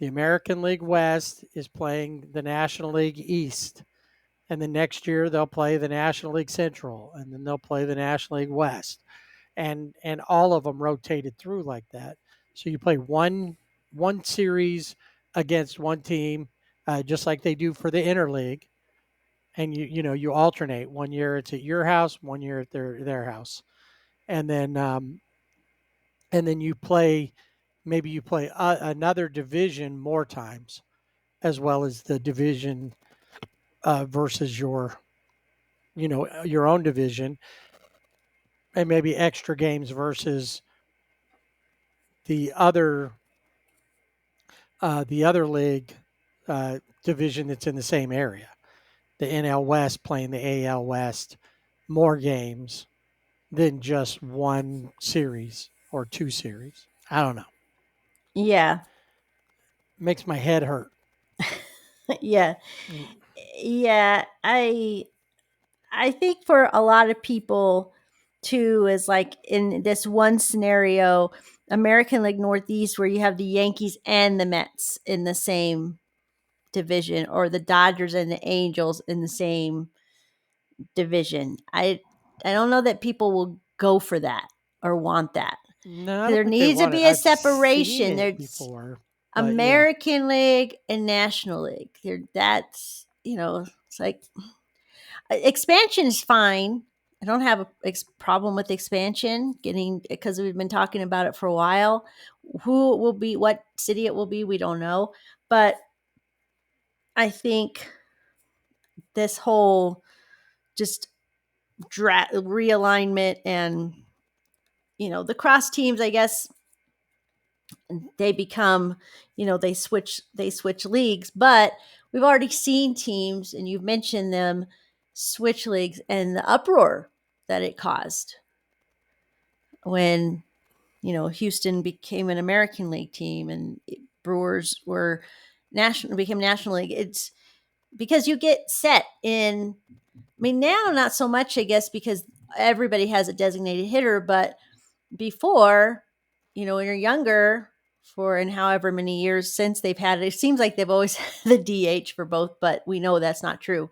[SPEAKER 3] The American League West is playing the National League East. And then next year they'll play the National League Central, and then they'll play the National League West. And all of them rotated through like that. So you play one series against one team, just like they do for the interleague. And you alternate. One year it's at your house, one year at their house. And then you play, maybe you play another division more times, as well as the division versus your own division, and maybe extra games versus the other league division that's in the same area. The NL West playing the AL West, more games than just one series or two series. I don't know.
[SPEAKER 4] Yeah.
[SPEAKER 3] Makes my head hurt.
[SPEAKER 4] Yeah.
[SPEAKER 3] Mm.
[SPEAKER 4] Yeah. I think for a lot of people too is like in this one scenario, American League Northeast, where you have the Yankees and the Mets in the same division, or the Dodgers and the Angels in the same division. I don't know that people will go for that or want that.
[SPEAKER 3] No, I don't
[SPEAKER 4] There
[SPEAKER 3] think they
[SPEAKER 4] needs to
[SPEAKER 3] want it.
[SPEAKER 4] be a
[SPEAKER 3] I've seen
[SPEAKER 4] separation.
[SPEAKER 3] it
[SPEAKER 4] There's
[SPEAKER 3] before, but yeah.
[SPEAKER 4] American League and National League. That's it's like expansion is fine. I don't have a problem with expansion because we've been talking about it for a while. Who it will be, what city it will be, we don't know. But I think this whole just realignment and the cross teams, I guess they become, they switch leagues, but we've already seen teams, and you've mentioned them, switch leagues and the uproar that it caused when Houston became an American League team and Brewers became National League. It's because you get set in. I mean, now not so much, I guess, because everybody has a designated hitter, but before, when you're younger, and however many years since they've had it seems like they've always had the DH for both, but we know that's not true.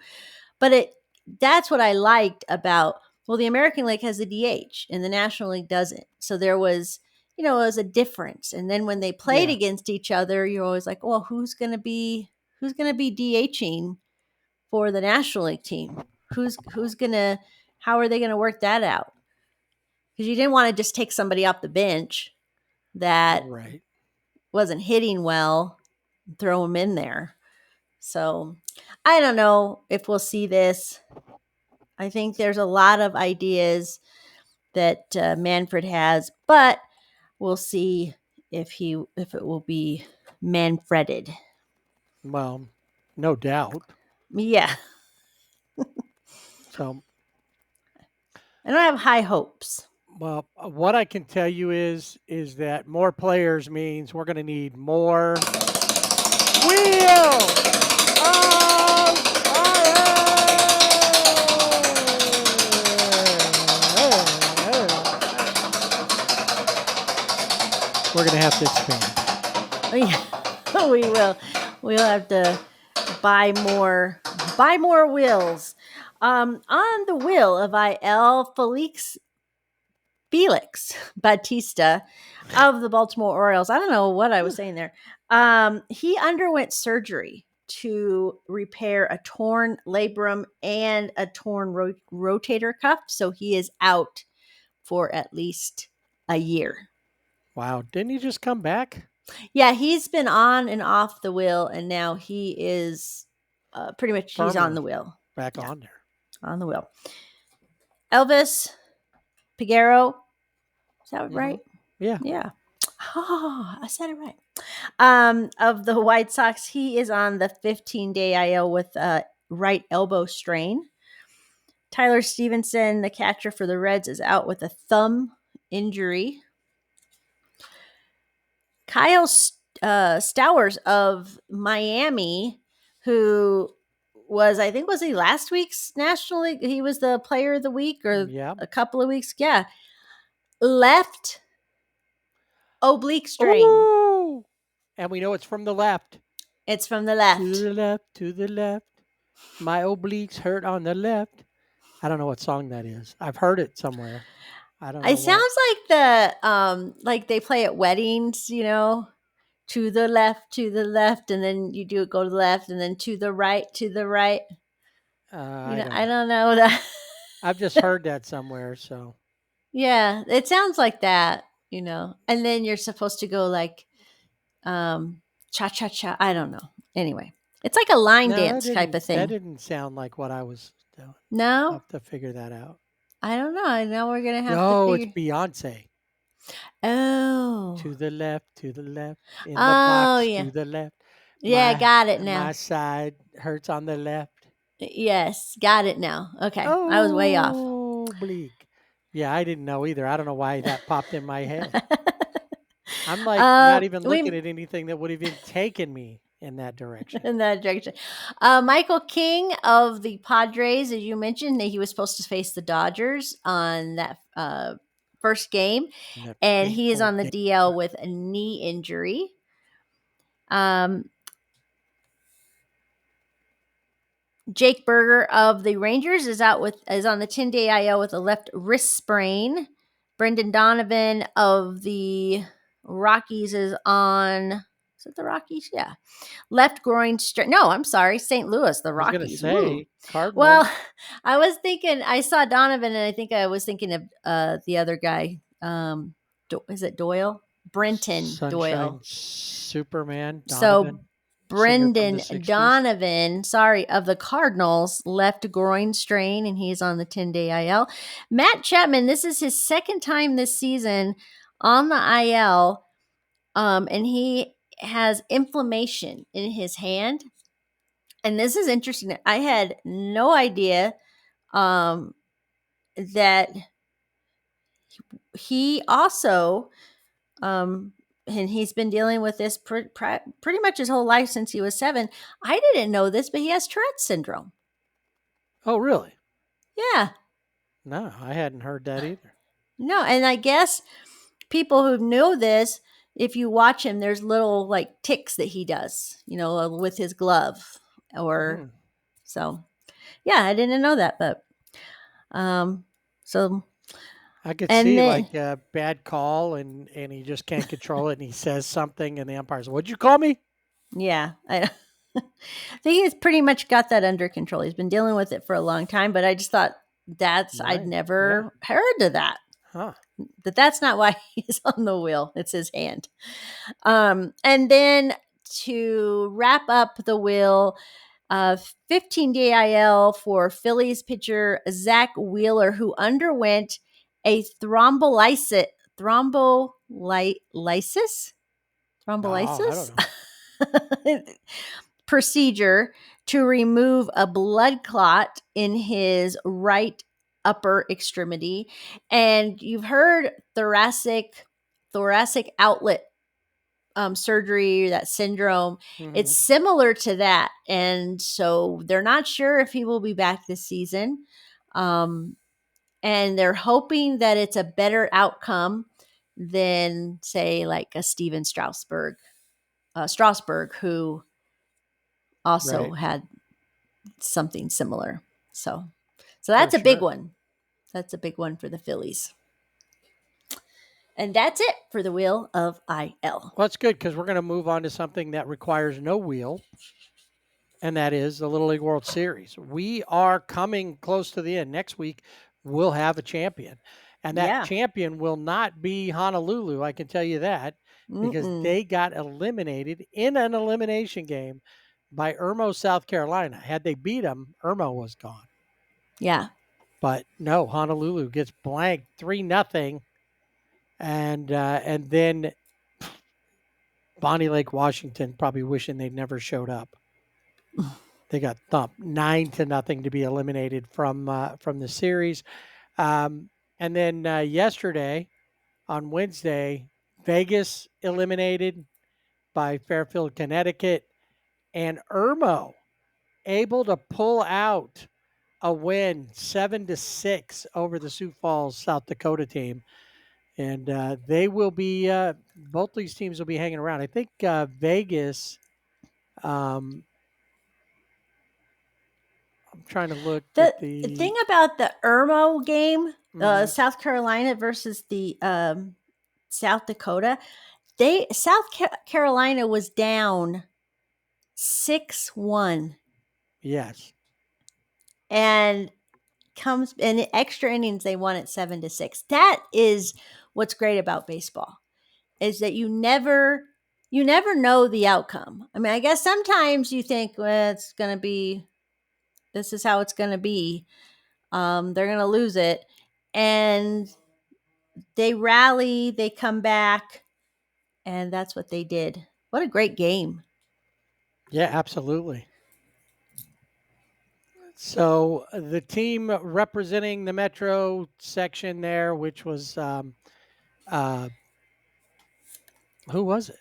[SPEAKER 4] But that's what I liked about, the American League has the DH and the National League doesn't. So there was, it was a difference. And then when they played against each other, you're always like, well, who's going to be DHing for the National League team? How are they going to work that out? Because you didn't want to just take somebody off the bench that wasn't hitting well, throw them in there. So I don't know if we'll see this. I think there's a lot of ideas that Manfred has, but we'll see if it will be Manfreded.
[SPEAKER 3] Well, no doubt.
[SPEAKER 4] Yeah.
[SPEAKER 3] So,
[SPEAKER 4] I don't have high hopes.
[SPEAKER 3] well, what I can tell you is that more players means we're going to need more wheel. We're going to have to expand.
[SPEAKER 4] We will. We'll have to buy more wheels. On the wheel of Felix Batista of the Baltimore Orioles. I don't know what I was saying there. He underwent surgery to repair a torn labrum and a torn rotator cuff. So he is out for at least a year.
[SPEAKER 3] Wow. Didn't he just come back?
[SPEAKER 4] Yeah, he's been on and off the wheel, and now he is pretty much he's on the wheel.
[SPEAKER 3] Back on there.
[SPEAKER 4] On the wheel. Elvis Peguero. Is that right?
[SPEAKER 3] Yeah.
[SPEAKER 4] Yeah. Oh, I said it right. Of the White Sox, he is on the 15-day IL with a right elbow strain. Tyler Stevenson, the catcher for the Reds, is out with a thumb injury. Kyle Stowers of Miami, who was he last week's National League? He was the player of the week or a couple of weeks. Yeah. Left oblique strain.
[SPEAKER 3] Ooh. And we know it's from the left.
[SPEAKER 4] It's from the left.
[SPEAKER 3] To the left, to the left. My obliques hurt on the left. I don't know what song that is. I've heard it somewhere. I don't know.
[SPEAKER 4] It sounds like the like they play at weddings, to the left, and then you do it, go to the left, and then to the right, I don't know that.
[SPEAKER 3] I've just heard that somewhere. So
[SPEAKER 4] yeah, it sounds like that, and then you're supposed to go like cha cha cha. I don't know. Anyway, it's like a line dance type of thing.
[SPEAKER 3] That didn't sound like what I was doing.
[SPEAKER 4] No,
[SPEAKER 3] I'll have to figure that out.
[SPEAKER 4] I don't know. I know we're gonna have to.
[SPEAKER 3] No, it's Beyonce.
[SPEAKER 4] Oh,
[SPEAKER 3] to the left, in the box, to the left.
[SPEAKER 4] Yeah, got it now.
[SPEAKER 3] My side hurts on the left.
[SPEAKER 4] Yes, got it now. Okay, I was way off.
[SPEAKER 3] Bleak. Yeah, I didn't know either. I don't know why that popped in my head. I'm like not even looking at anything that would have even taken me in that direction.
[SPEAKER 4] Michael King of the Padres, as you mentioned, he was supposed to face the Dodgers on that first game, and he is on the DL with a knee injury. Jake Berger of the Rangers is on the 10-day IL with a left wrist sprain. Brendan Donovan of the Rockies is on. Is it the Rockies? Yeah. Left groin strain. No, I'm sorry. St. Louis, the
[SPEAKER 3] I was going to
[SPEAKER 4] Rockies.
[SPEAKER 3] say
[SPEAKER 4] Woo.
[SPEAKER 3] Cardinals.
[SPEAKER 4] Well, I was thinking, I saw Donovan, and I think I was thinking of the other guy. Is it Doyle? Brenton
[SPEAKER 3] Sunshine
[SPEAKER 4] Doyle.
[SPEAKER 3] Superman
[SPEAKER 4] So
[SPEAKER 3] Donovan.
[SPEAKER 4] Brendan Donovan, of the Cardinals, left groin strain, and he's on the 10-day IL. Matt Chapman, this is his second time this season on the IL, and he has inflammation in his hand. And this is interesting. I had no idea that he also, and he's been dealing with this pretty much his whole life since he was 7. I didn't know this, but he has Tourette's syndrome.
[SPEAKER 3] Oh, really?
[SPEAKER 4] Yeah.
[SPEAKER 3] No, I hadn't heard that either.
[SPEAKER 4] No, and I guess people who know this, if you watch him, there's little like ticks that he does, with his glove or so. Yeah, I didn't know that, but so
[SPEAKER 3] I could see like a bad call and he just can't control it and he says something and the umpire's, "What'd you call me?"
[SPEAKER 4] Yeah, I think he's pretty much got that under control. He's been dealing with it for a long time, but I just thought I'd never heard of that.
[SPEAKER 3] Huh.
[SPEAKER 4] That's not why he's on the wheel. It's his hand. And then to wrap up the wheel, 15-day IL for Phillies pitcher Zach Wheeler, who underwent a thrombolysis procedure to remove a blood clot in his right upper extremity. And you've heard thoracic outlet surgery, that syndrome. It's similar to that. And so they're not sure if he will be back this season. And they're hoping that it's a better outcome than, say, like a Steven Strasburg, who also had something similar. So that's a big one. That's a big one for the Phillies. And that's it for the wheel of IL.
[SPEAKER 3] Well, that's good because we're going to move on to something that requires no wheel, and that is the Little League World Series. We are coming close to the end. Next week, we'll have a champion. And that champion will not be Honolulu, I can tell you that, because they got eliminated in an elimination game by Irmo, South Carolina. Had they beat them, Irmo was gone.
[SPEAKER 4] Yeah.
[SPEAKER 3] But no, Honolulu gets blanked 3-0. And then Bonnie Lake, Washington, probably wishing they'd never showed up. They got thumped 9-0 to be eliminated from the series. And then yesterday, on Wednesday, Vegas eliminated by Fairfield, Connecticut, and Irmo able to pull out a win 7-6 over the Sioux Falls, South Dakota team. And they will be, both these teams will be hanging around. I think Vegas, I'm trying to look at the
[SPEAKER 4] thing about the Irmo game, South Carolina versus the South Dakota. South Carolina was down 6-1.
[SPEAKER 3] Yes.
[SPEAKER 4] And comes in extra innings, they won it 7-6. That is what's great about baseball, is that you never know the outcome. I mean, I guess sometimes you think, well, this is how it's going to be. They're going to lose it. And they rally, they come back, and that's what they did. What a great game.
[SPEAKER 3] Yeah, absolutely. So the team representing the Metro section there, which was, who was it?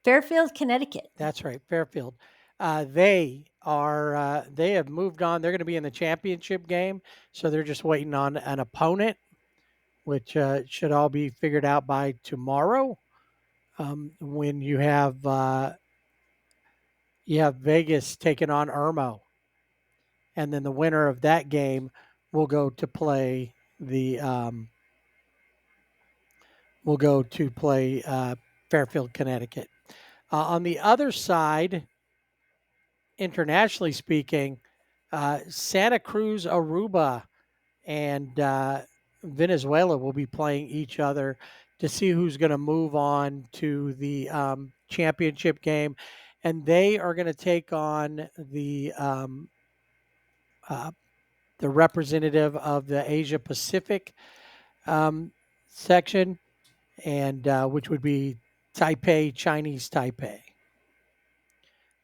[SPEAKER 4] Fairfield, Connecticut.
[SPEAKER 3] That's right, Fairfield. They have moved on. They're going to be in the championship game, so they're just waiting on an opponent, which should all be figured out by tomorrow. When you have Vegas taking on Irmo, and then the winner of that game will go to play Fairfield, Connecticut. On the other side, internationally speaking, Santa Cruz, Aruba, and Venezuela will be playing each other to see who's going to move on to the championship game, and they are going to take on the representative of the Asia Pacific section, and which would be Taipei, Chinese Taipei.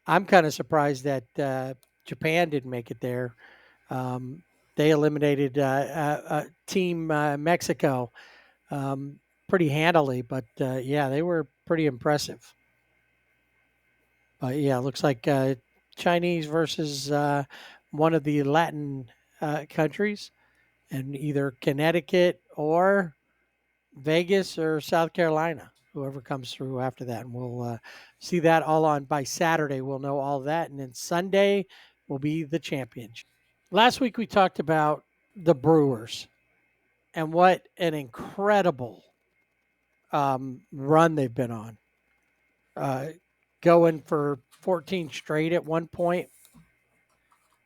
[SPEAKER 3] I'm kind of surprised that Japan didn't make it there. They eliminated Team Mexico pretty handily, but yeah, they were pretty impressive. But yeah, it looks like Chinese versus one of the Latin countries, and either Connecticut or Vegas or South Carolina, whoever comes through after that. And we'll see that all on by Saturday. We'll know all that. And then Sunday will be the championship. Last week we talked about the Brewers and what an incredible run they've been on. Going for 14 straight at one point.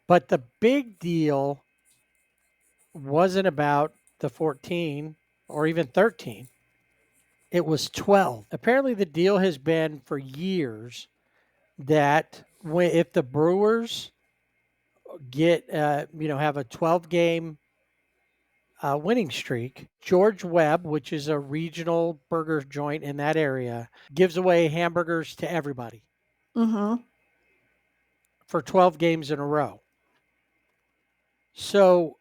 [SPEAKER 3] But the big deal wasn't about the 14 or even 13. It was 12. Apparently, the deal has been for years that if the Brewers get, have a 12-game winning streak, George Webb, which is a regional burger joint in that area, gives away hamburgers to everybody for 12 games in a row. So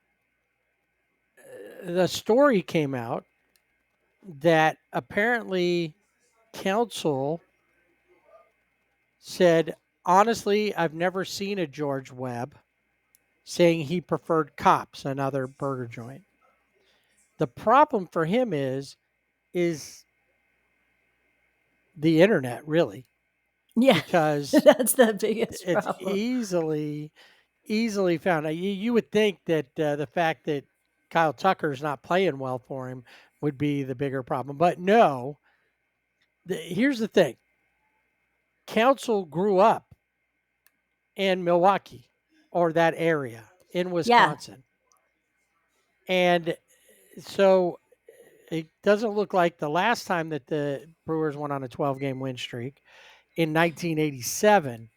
[SPEAKER 3] the story came out that apparently council said, honestly, I've never seen a George Webb saying he preferred Cops, another burger joint. The problem for him is the internet, really.
[SPEAKER 4] Yeah,
[SPEAKER 3] because
[SPEAKER 4] that's the biggest
[SPEAKER 3] it's
[SPEAKER 4] problem.
[SPEAKER 3] easily found. You would think that the fact that Kyle Tucker's not playing well for him would be the bigger problem, but no. Here's the thing: Council grew up in Milwaukee or that area in Wisconsin, and so it doesn't look like the last time that the Brewers went on a 12-game win streak in 1987.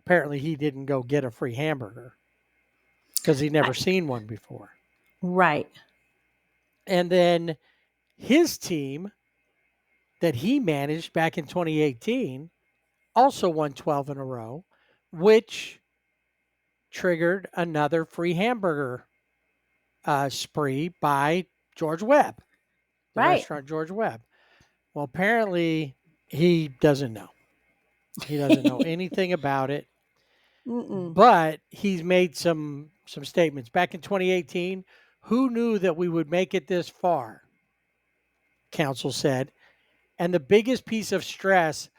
[SPEAKER 3] Apparently, he didn't go get a free hamburger because he'd never seen one before.
[SPEAKER 4] Right.
[SPEAKER 3] And then his team that he managed back in 2018 also won 12 in a row, which triggered another free hamburger spree by George Webb, the restaurant George Webb. Well, apparently he doesn't know. He doesn't know anything about it. But he's made some statements. Back in 2018, who knew that we would make it this far? Council said. And the biggest piece of stress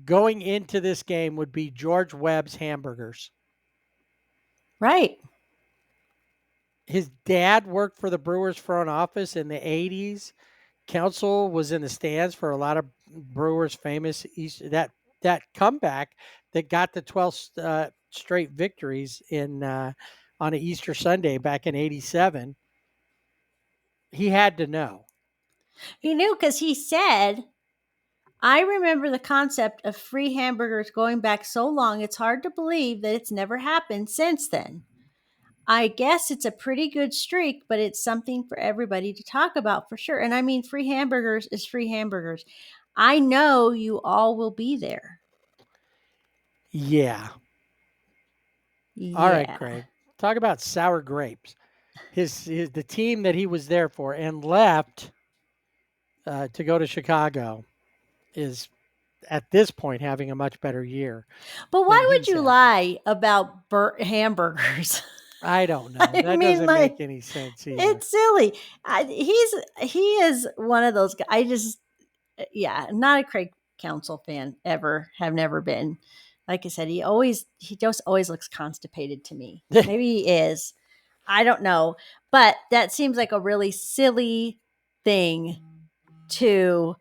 [SPEAKER 3] going into this game would be George Webb's hamburgers.
[SPEAKER 4] Right.
[SPEAKER 3] His dad worked for the Brewers front office in the 80s. Council was in the stands for a lot of Brewers famous that comeback that got the 12 straight victories on an Easter Sunday back in 87. He had to know.
[SPEAKER 4] He knew because he said, I remember the concept of free hamburgers going back so long, it's hard to believe that it's never happened since then. I guess it's a pretty good streak, but it's something for everybody to talk about for sure. And I mean, free hamburgers is free hamburgers. I know you all will be there.
[SPEAKER 3] Yeah. All right, Craig. Talk about sour grapes. The team that he was there for and left to go to Chicago is at this point having a much better year.
[SPEAKER 4] But why would you lie about hamburgers?
[SPEAKER 3] I don't know. That doesn't make any sense either.
[SPEAKER 4] It's silly. He is one of those guys. Not a Craig Council fan ever. Have never been. like I said, he just always looks constipated to me. Maybe he is. I don't know. But that seems like a really silly thing to,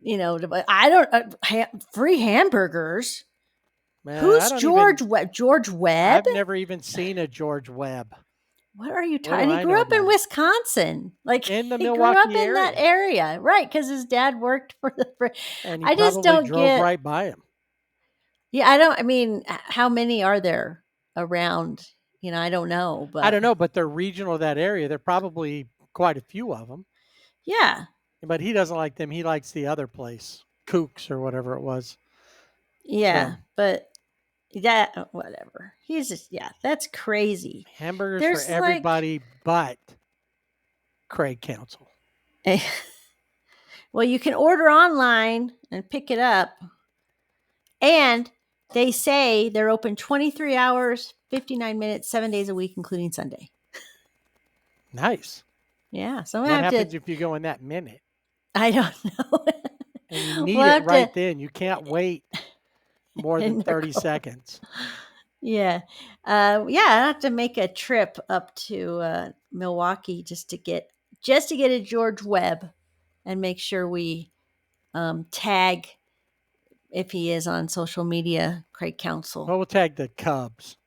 [SPEAKER 4] I don't, free hamburgers.
[SPEAKER 3] Man,
[SPEAKER 4] Who's George Webb? George Webb?
[SPEAKER 3] I've never even seen a George Webb.
[SPEAKER 4] What are you
[SPEAKER 3] What do
[SPEAKER 4] talking? He
[SPEAKER 3] I
[SPEAKER 4] grew
[SPEAKER 3] know
[SPEAKER 4] up in
[SPEAKER 3] about it?
[SPEAKER 4] Wisconsin. Like
[SPEAKER 3] In the
[SPEAKER 4] he grew
[SPEAKER 3] Milwaukee
[SPEAKER 4] up in that area. Right, because his dad worked for the
[SPEAKER 3] And he
[SPEAKER 4] I just
[SPEAKER 3] probably
[SPEAKER 4] don't
[SPEAKER 3] drove
[SPEAKER 4] get
[SPEAKER 3] right by him.
[SPEAKER 4] Yeah, I mean, how many are there around? I don't know, but
[SPEAKER 3] I don't know, but they're regional of that area. There are probably quite a few of them.
[SPEAKER 4] yeah.
[SPEAKER 3] But he doesn't like them. He likes the other place, Kooks or whatever it was.
[SPEAKER 4] Yeah,
[SPEAKER 3] So,
[SPEAKER 4] but that whatever. He's just that's crazy.
[SPEAKER 3] hamburgers
[SPEAKER 4] There's
[SPEAKER 3] for everybody but Craig Counsell.
[SPEAKER 4] Well, you can order online and pick it up. And they say they're open 23 hours, 59 minutes, 7 days a week, including Sunday.
[SPEAKER 3] Nice.
[SPEAKER 4] Yeah. So
[SPEAKER 3] What happens if you go in that minute?
[SPEAKER 4] I don't know.
[SPEAKER 3] And you need it right then. You can't wait more than 30 seconds.
[SPEAKER 4] Yeah. I have to make a trip up to Milwaukee just to get a George Webb and make sure we tag if he is on social media, Craig Counsell.
[SPEAKER 3] Well, we'll tag the Cubs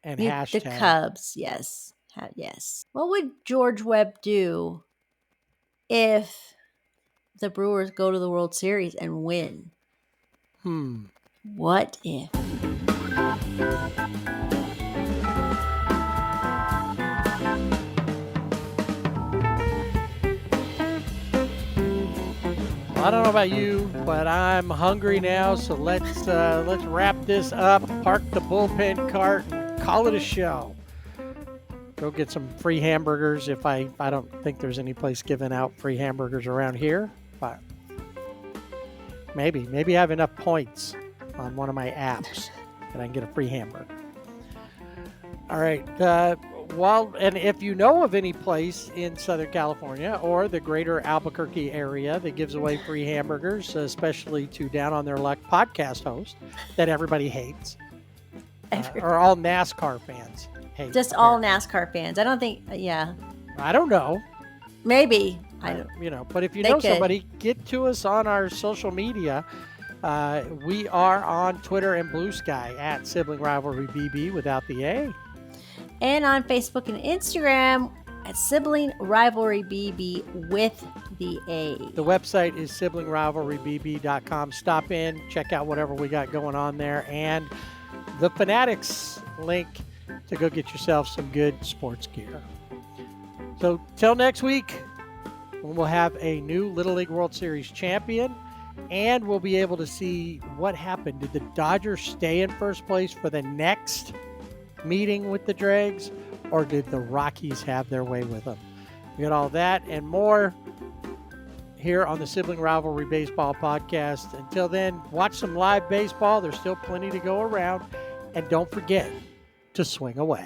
[SPEAKER 3] and hashtag.
[SPEAKER 4] The Cubs, yes. Yes. What would George Webb do if the Brewers go to the World Series and win? What if?
[SPEAKER 3] I don't know about you, but I'm hungry now. So let's wrap this up. Park the bullpen cart and call it a show. Go get some free hamburgers. If I don't think there's any place giving out free hamburgers around here, but maybe I have enough points on one of my apps that I can get a free hamburger. All right. And if you know of any place in Southern California or the greater Albuquerque area that gives away free hamburgers, especially to Down on Their Luck podcast host that everybody hates, or all NASCAR fans hate.
[SPEAKER 4] Just all NASCAR fans. I don't think, yeah.
[SPEAKER 3] I don't know.
[SPEAKER 4] Maybe. I don't.
[SPEAKER 3] But if you know somebody, get to us on our social media. We are on Twitter and Blue Sky at Sibling Rivalry BB without the A.
[SPEAKER 4] And on Facebook and Instagram at Sibling Rivalry BB with the A.
[SPEAKER 3] The website is siblingrivalrybb.com. Stop in, check out whatever we got going on there, and the Fanatics link to go get yourself some good sports gear. So till next week, when we'll have a new Little League World Series champion, and we'll be able to see what happened. Did the Dodgers stay in first place for the next meeting with the Dregs, or did the Rockies have their way with them? We got all that and more here on the Sibling Rivalry Baseball Podcast. Until then, watch some live baseball. There's still plenty to go around. And don't forget to swing away.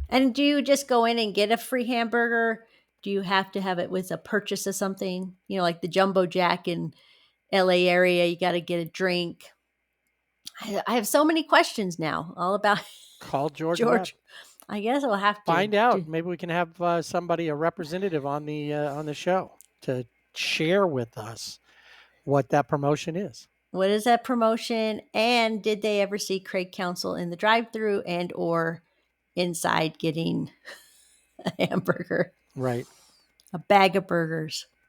[SPEAKER 4] And do you just go in and get a free hamburger? Do you have to have it with a purchase of something? Like the Jumbo Jack in LA area, you got to get a drink. I have so many questions now all about
[SPEAKER 3] Call George.
[SPEAKER 4] I guess I'll have to
[SPEAKER 3] find out. Maybe we can have a representative on the show to share with us what that promotion is.
[SPEAKER 4] What is that promotion? And did they ever see Craig Counsell in the drive-thru and or inside getting a hamburger?
[SPEAKER 3] Right.
[SPEAKER 4] A bag of burgers.